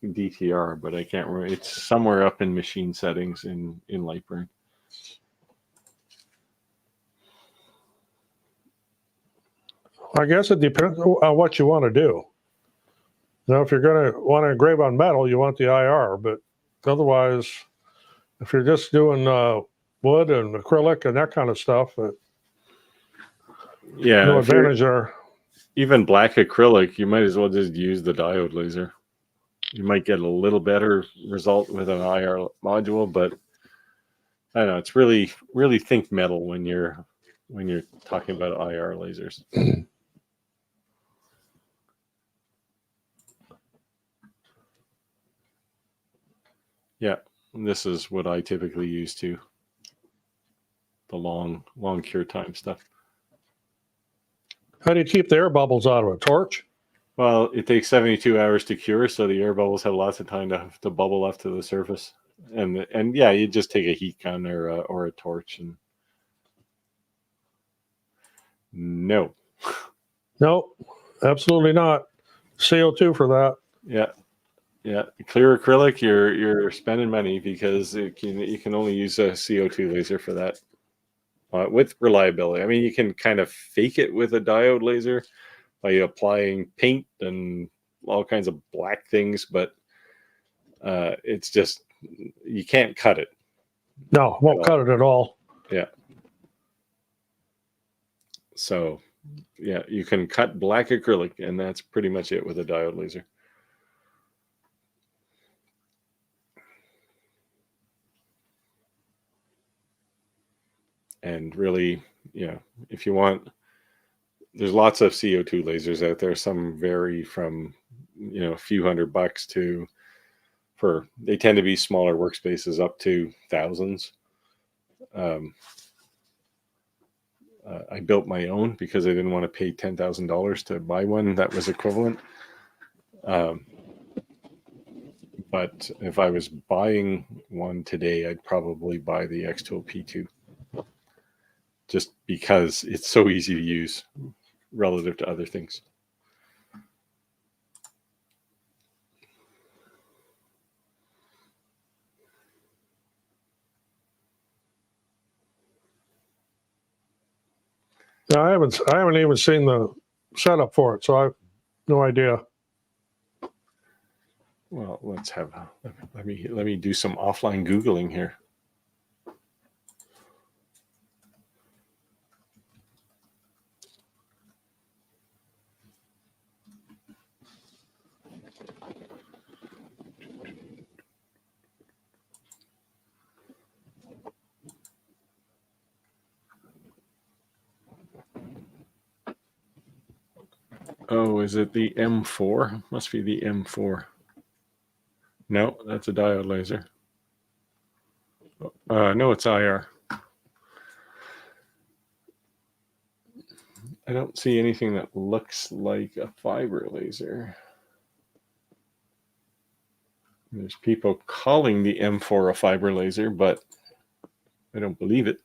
DTR, but I can't remember. It's somewhere up in machine settings in Lightburn. I guess it depends on what you want to do. Now, if you're going to want to engrave on metal, you want the IR, but otherwise, if you're just doing wood and acrylic and that kind of stuff, yeah, no advantage there. Even black acrylic, you might as well just use the diode laser. You might get a little better result with an IR module, but I don't know. It's really think metal when you're talking about IR lasers. Yeah, this is what I typically use too. long cure time stuff. How do you keep the air bubbles out of a torch? Well, it takes 72 hours to cure, so the air bubbles have lots of time to bubble up to the surface. And yeah, you just take a heat gun or a torch and no. No, absolutely not. CO2 for that. Yeah. Clear acrylic, you're spending money because you can only use a CO2 laser for that with reliability. I mean, you can kind of fake it with a diode laser by applying paint and all kinds of black things, but it's just you can't cut it. No, won't cut it at all. Yeah. So, yeah, you can cut black acrylic, and that's pretty much it with a diode laser. And really, yeah, if you want, there's lots of CO2 lasers out there. Some vary from, a few $100 to, they tend to be smaller workspaces up to thousands. I built my own because I didn't want to pay $10,000 to buy one that was equivalent. But if I was buying one today, I'd probably buy the X-Tool P2. Just because it's so easy to use relative to other things. Yeah, I haven't even seen the setup for it, so I have no idea. Well, let me do some offline Googling here. Oh, is it the M4? Must be the M4. No, that's a diode laser. No, it's IR. I don't see anything that looks like a fiber laser. There's people calling the M4 a fiber laser, but I don't believe it.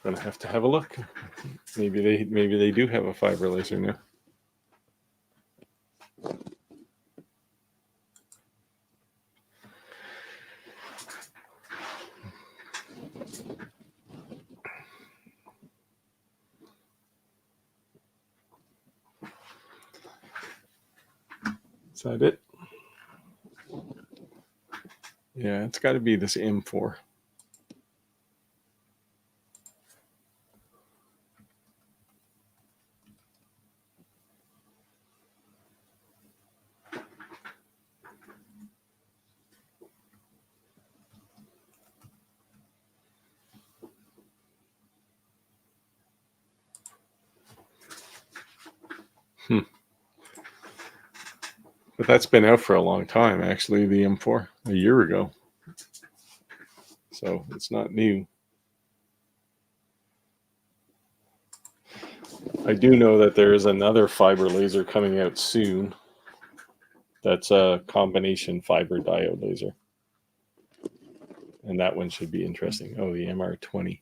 Gonna have to have a look. Maybe they do have a fiber laser now. Is that it? Yeah, it's got to be this M4. But that's been out for a long time, actually, the M4, a year ago. So it's not new. I do know that there is another fiber laser coming out soon. That's a combination fiber diode laser. And that one should be interesting. Oh, the MR20.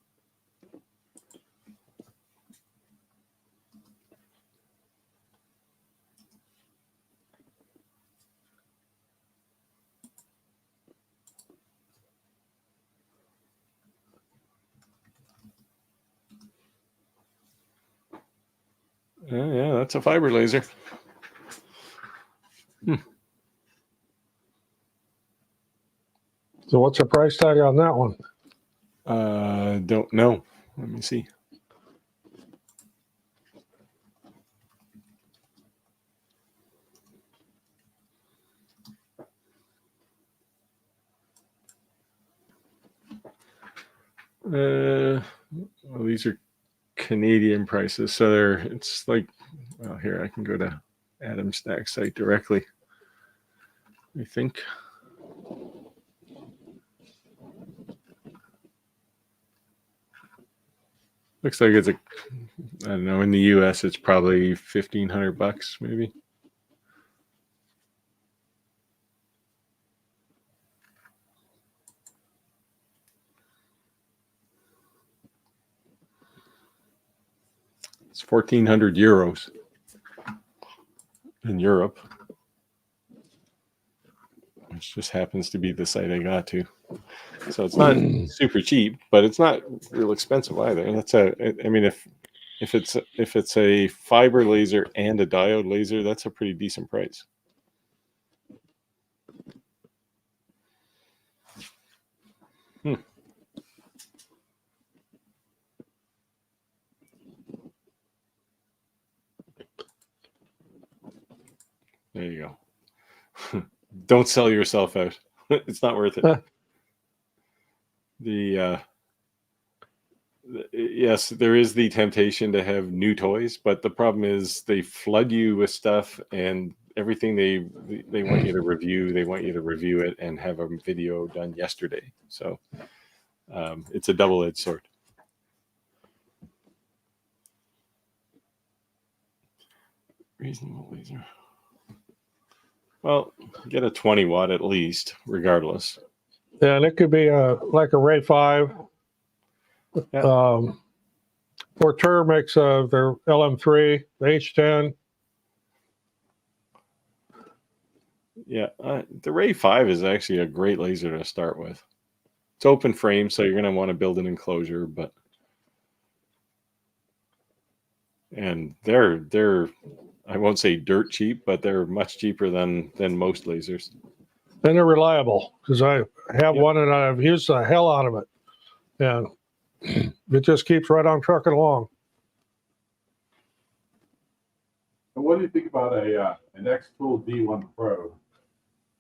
Yeah, that's a fiber laser. So what's the price tag on that one? Don't know. Let me see. Well, these are Canadian prices, so it's like Well, here I can go to Adam Stack's site directly. I think. Looks like it's I don't know, in the US it's probably $1,500 maybe. It's 1,400 euros in Europe, which just happens to be the site I got to. So it's not super cheap, but it's not real expensive either. That's I mean, if it's a fiber laser and a diode laser, that's a pretty decent price. There you go. Don't sell yourself out. It's not worth it. Yes, there is the temptation to have new toys, but the problem is they flood you with stuff and everything they want you to review. They want you to review it and have a video done yesterday. So it's a double-edged sword. Reasonable laser. Well, get a 20 watt at least, regardless. Yeah, and it could be like a Ray 5. Yeah. Porter makes their LM3, the H10. Yeah, the Ray 5 is actually a great laser to start with. It's open frame, so you're going to want to build an enclosure, but and they're I won't say dirt cheap, but they're much cheaper than most lasers. And they're reliable because I have one and I've used the hell out of it. And it just keeps right on trucking along. And what do you think about an X-Tool D1 Pro?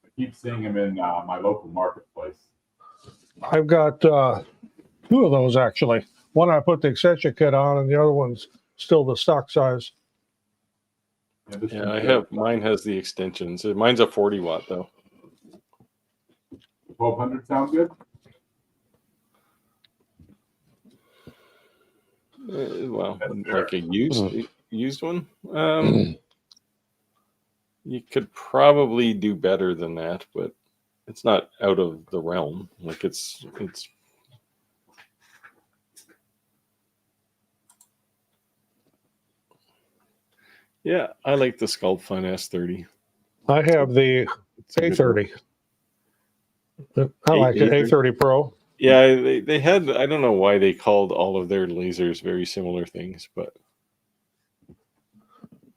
I keep seeing them in my local marketplace. I've got 2 of those actually. One I put the extension kit on, and the other one's still the stock size. Yeah, mine has the extensions. Mine's a 40 watt though. 1200 sound good? Well, like a used one. You could probably do better than that, but it's not out of the realm. Like it's. Yeah, I like the Sculpfun S30. I have the A30. I like the A30 Pro. Yeah, they had, I don't know why they called all of their lasers very similar things, but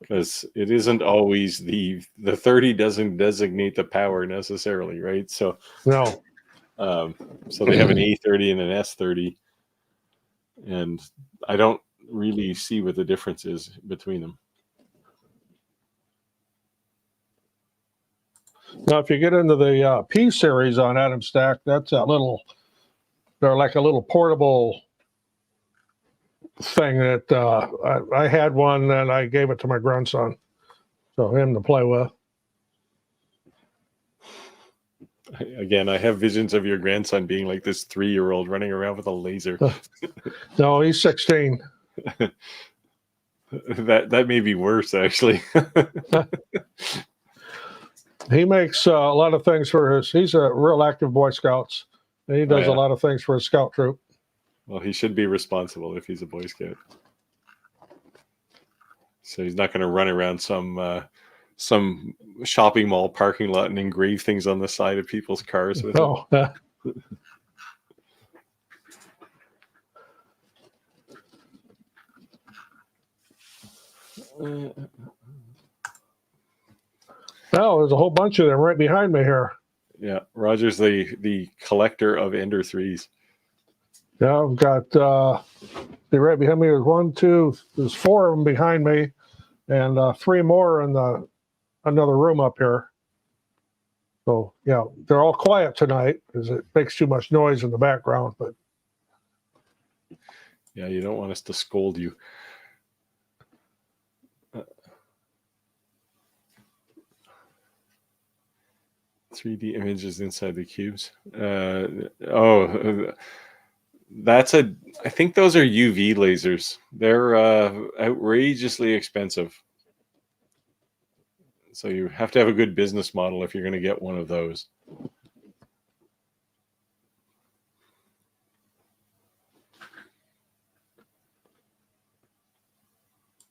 because it isn't always the 30 doesn't designate the power necessarily, right? So No. So they have an A30 and an S30, and I don't really see what the difference is between them. Now, if you get into the P series on Adam Stack, that's they're like a little portable thing that I had one and I gave it to my grandson, so him to play with. Again, I have visions of your grandson being like this 3-year-old running around with a laser. No, he's 16. That may be worse, actually. He makes a lot of things for he's a real active Boy Scouts. And he does a lot of things for his scout troop. Well, he should be responsible if he's a Boy Scout. So he's not going to run around some shopping mall parking lot and engrave things on the side of people's cars with Oh, no, there's a whole bunch of them right behind me here. Yeah, Roger's the collector of Ender 3s. Yeah, I've got they're right behind me. There's 1, 2, there's 4 of them behind me, and 3 more in another room up here. So yeah, they're all quiet tonight because it makes too much noise in the background. But yeah, you don't want us to scold you. 3D images inside the cubes. I think those are UV lasers. They're outrageously expensive. So you have to have a good business model if you're going to get one of those.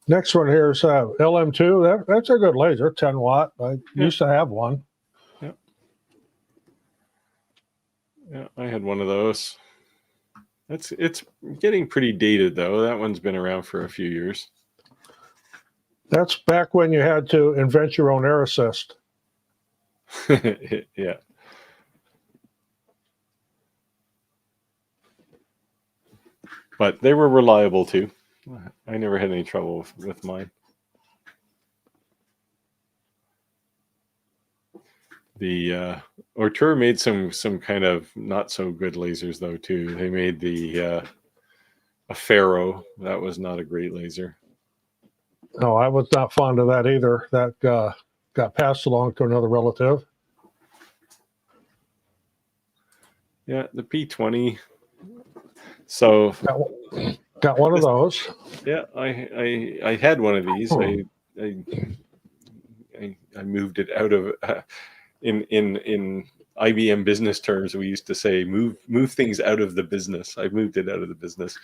Next one here is LM2. That's a good laser, 10 watt. I used to have one. Yeah, I had one of those. It's getting pretty dated though. That one's been around for a few years. That's back when you had to invent your own air assist. Yeah. But they were reliable too. I never had any trouble with mine. The Ortur made some kind of not so good lasers though too. They made the a Pharaoh. That was not a great laser. No, I was not fond of that either. That got passed along to another relative. Yeah, the P20. So got one of those. Yeah, I had one of these. I moved it out of in IBM business terms. We used to say move things out of the business. I moved it out of the business.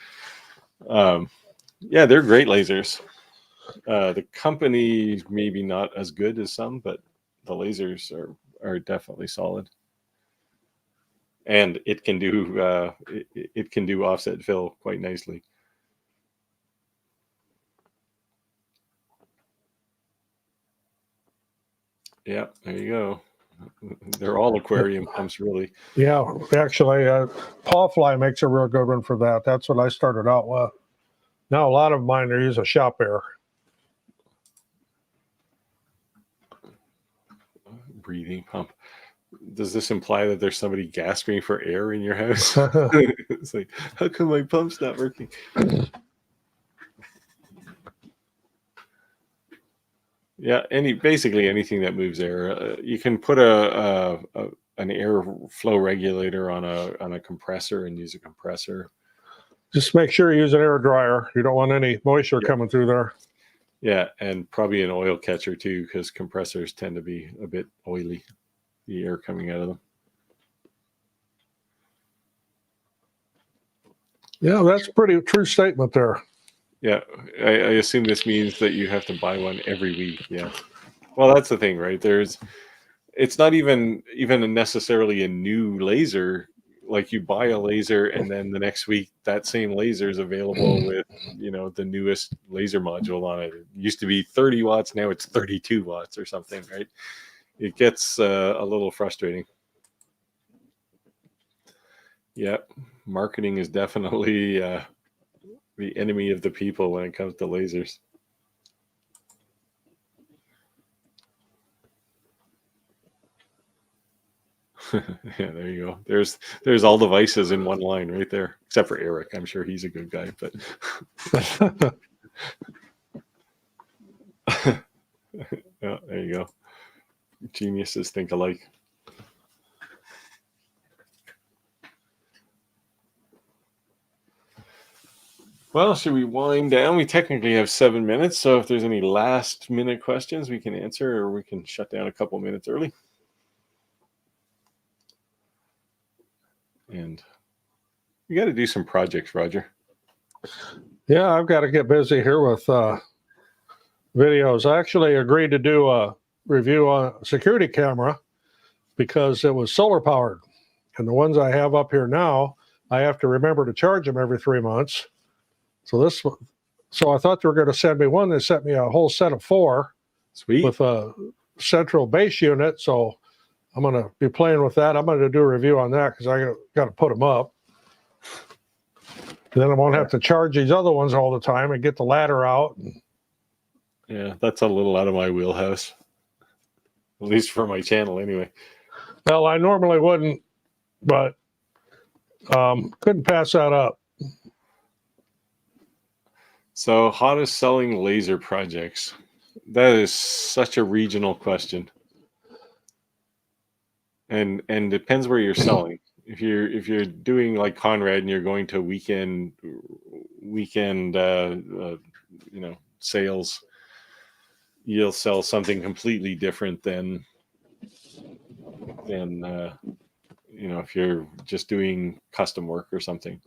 Yeah, they're great lasers. The company maybe not as good as some, but the lasers are definitely solid. And it can do it can do offset fill quite nicely. Yeah, there you go. They're all aquarium pumps, really. Yeah, actually, Paulfly makes a real good one for that. That's what I started out with. Now a lot of mine are use a shop air. Breathing pump. Does this imply that there's somebody gasping for air in your house? It's like, how come my pump's not working? Yeah, basically anything that moves air. You can put an air flow regulator on a compressor and use a compressor. Just make sure you use an air dryer. You don't want any moisture coming through there. Yeah, and probably an oil catcher too, because compressors tend to be a bit oily, the air coming out of them. Yeah, that's a pretty true statement there. Yeah, I assume this means that you have to buy one every week. Yeah. Well, that's the thing, right? It's not even necessarily a new laser. Like you buy a laser and then the next week that same laser is available with, the newest laser module on it. It used to be 30 watts, now it's 32 watts or something, right? It gets a little frustrating. Yeah, marketing is definitely the enemy of the people when it comes to lasers. Yeah, there you go. There's all devices in one line right there, except for Eric. I'm sure he's a good guy, but yeah, there you go. Geniuses think alike. Well, should we wind down? We technically have 7 minutes, so if there's any last minute questions, we can answer, or we can shut down a couple minutes early. And we got to do some projects, Roger. Yeah, I've got to get busy here with videos. I actually agreed to do a review on a security camera because it was solar powered. And the ones I have up here now, I have to remember to charge them every 3 months. So I thought they were going to send me one. They sent me a whole set of 4. Sweet. With a central base unit. So I'm going to be playing with that. I'm going to do a review on that because I got to put them up. And then I won't have to charge these other ones all the time and get the ladder out. Yeah, that's a little out of my wheelhouse. At least for my channel anyway. Well, I normally wouldn't, but couldn't pass that up. So, hottest selling laser projects. That is such a regional question. and depends where you're selling. If you're doing like Conrad and you're going to weekend sales, you'll sell something completely different than if you're just doing custom work or something.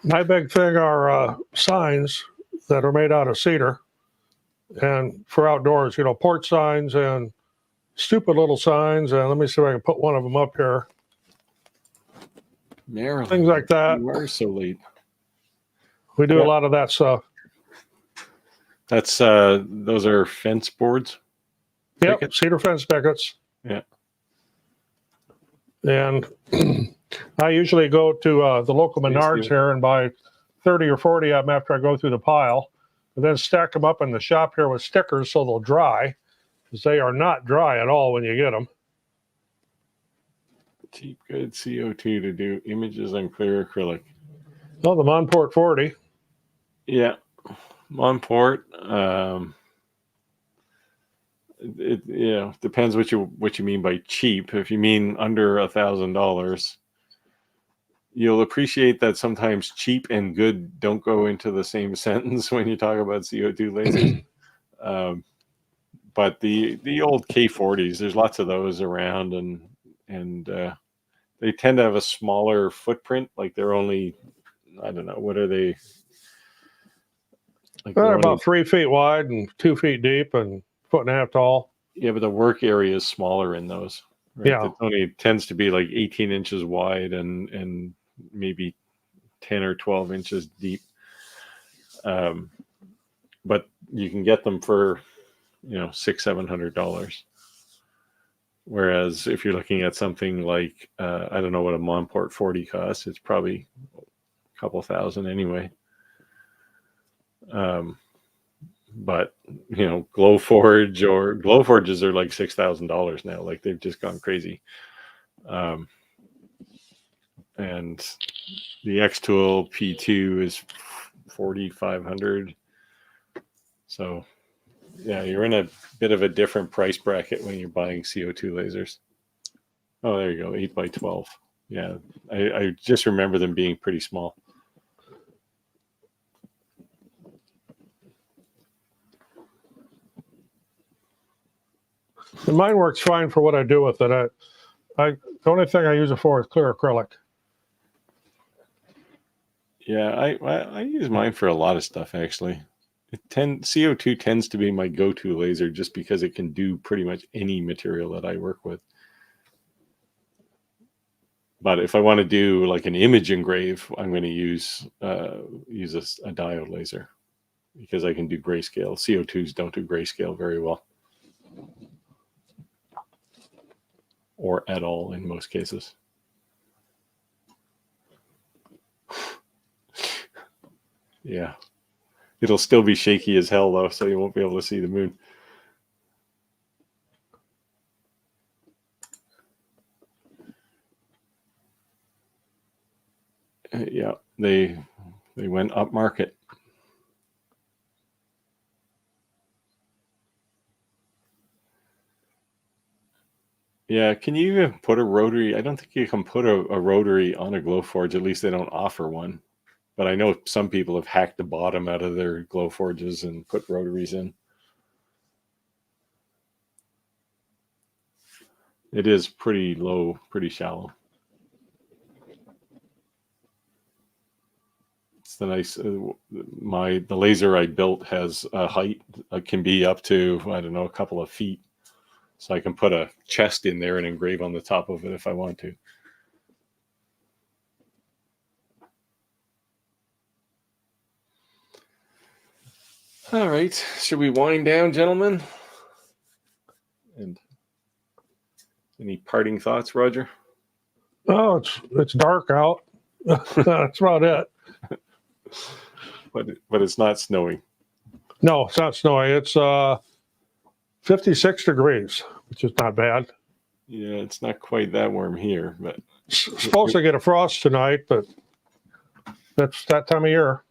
My big thing are signs that are made out of cedar, and for outdoors, porch signs and stupid little signs. And let me see if I can put one of them up here. Maryland, things like that. You are so late. We do a lot of that stuff. That's those are fence boards. Yep, pickets? cedar fence pickets. Yeah. And I usually go to the local Menards here and buy 30 or 40 of them after I go through the pile, and then stack them up in the shop here with stickers so they'll dry, because they are not dry at all when you get them. Cheap, good CO2 to do images on clear acrylic. Oh, the Monport 40. Yeah, Monport. It depends what you mean by cheap. If you mean under $1,000, you'll appreciate that sometimes cheap and good don't go into the same sentence when you talk about CO2 lasers. But the old K40s, there's lots of those around, and they tend to have a smaller footprint. Like they're only, I don't know, what are they? Like they're about 3 feet wide and 2 feet deep and 1.5 feet tall. Yeah, but the work area is smaller in those. Right? Yeah, it only tends to be like 18 inches wide and maybe 10 or 12 inches deep. But you can get them for $600-700. Whereas if you're looking at something like I don't know what a Monport 40 costs, it's probably a couple thousand anyway. But Glowforges are like $6,000 now. Like they've just gone crazy. And the X-Tool P2 is $4,500. So yeah, you're in a bit of a different price bracket when you're buying CO2 lasers. Oh, there you go, 8x12. Yeah, I just remember them being pretty small. and mine works fine for what I do with it. The only thing I use it for is clear acrylic. Yeah, I use mine for a lot of stuff actually. CO2 tends to be my go-to laser just because it can do pretty much any material that I work with. But if I want to do like an image engrave, I'm going to use a diode laser because I can do grayscale. CO2s don't do grayscale very well, or at all in most cases. Yeah. It'll still be shaky as hell, though, so you won't be able to see the moon. Yeah, they went up market. Yeah, can you even put a rotary? I don't think you can put a rotary on a Glowforge. At least they don't offer one. But I know some people have hacked the bottom out of their Glowforges and put rotaries in. It is pretty low, pretty shallow. It's the nice. The laser I built has a height. It can be up to, I don't know, a couple of feet. So I can put a chest in there and engrave on the top of it if I want to. All right, should we wind down, gentlemen? And any parting thoughts, Roger? Oh, it's dark out. That's about it. But it's not snowing. No, it's not snowy. It's 56 degrees, which is not bad. Yeah, it's not quite that warm here, but supposed to get a frost tonight, but that's that time of year.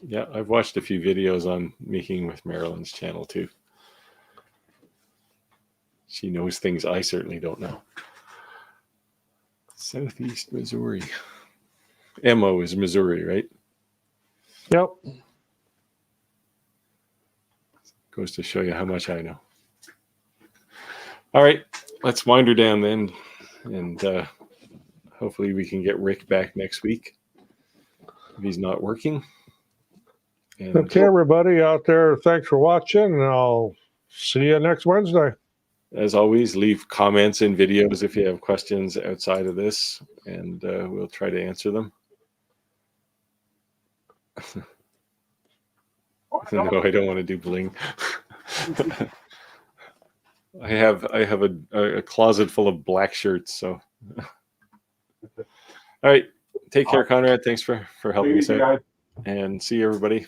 Yeah, I've watched a few videos on making with Marilyn's channel too. She knows things I certainly don't know. Southeast Missouri. MO is Missouri, right? Yep. Goes to show you how much I know. All right, let's wind her down then. And hopefully we can get Rick back next week if he's not working. And Okay, everybody out there, thanks for watching, and I'll see you next Wednesday. as always, leave comments in videos if you have questions outside of this, and we'll try to answer them. No, I don't want to do bling. I have a closet full of black shirts, so. All right, take care, Conrad. Thanks for helping us out, and see you, everybody.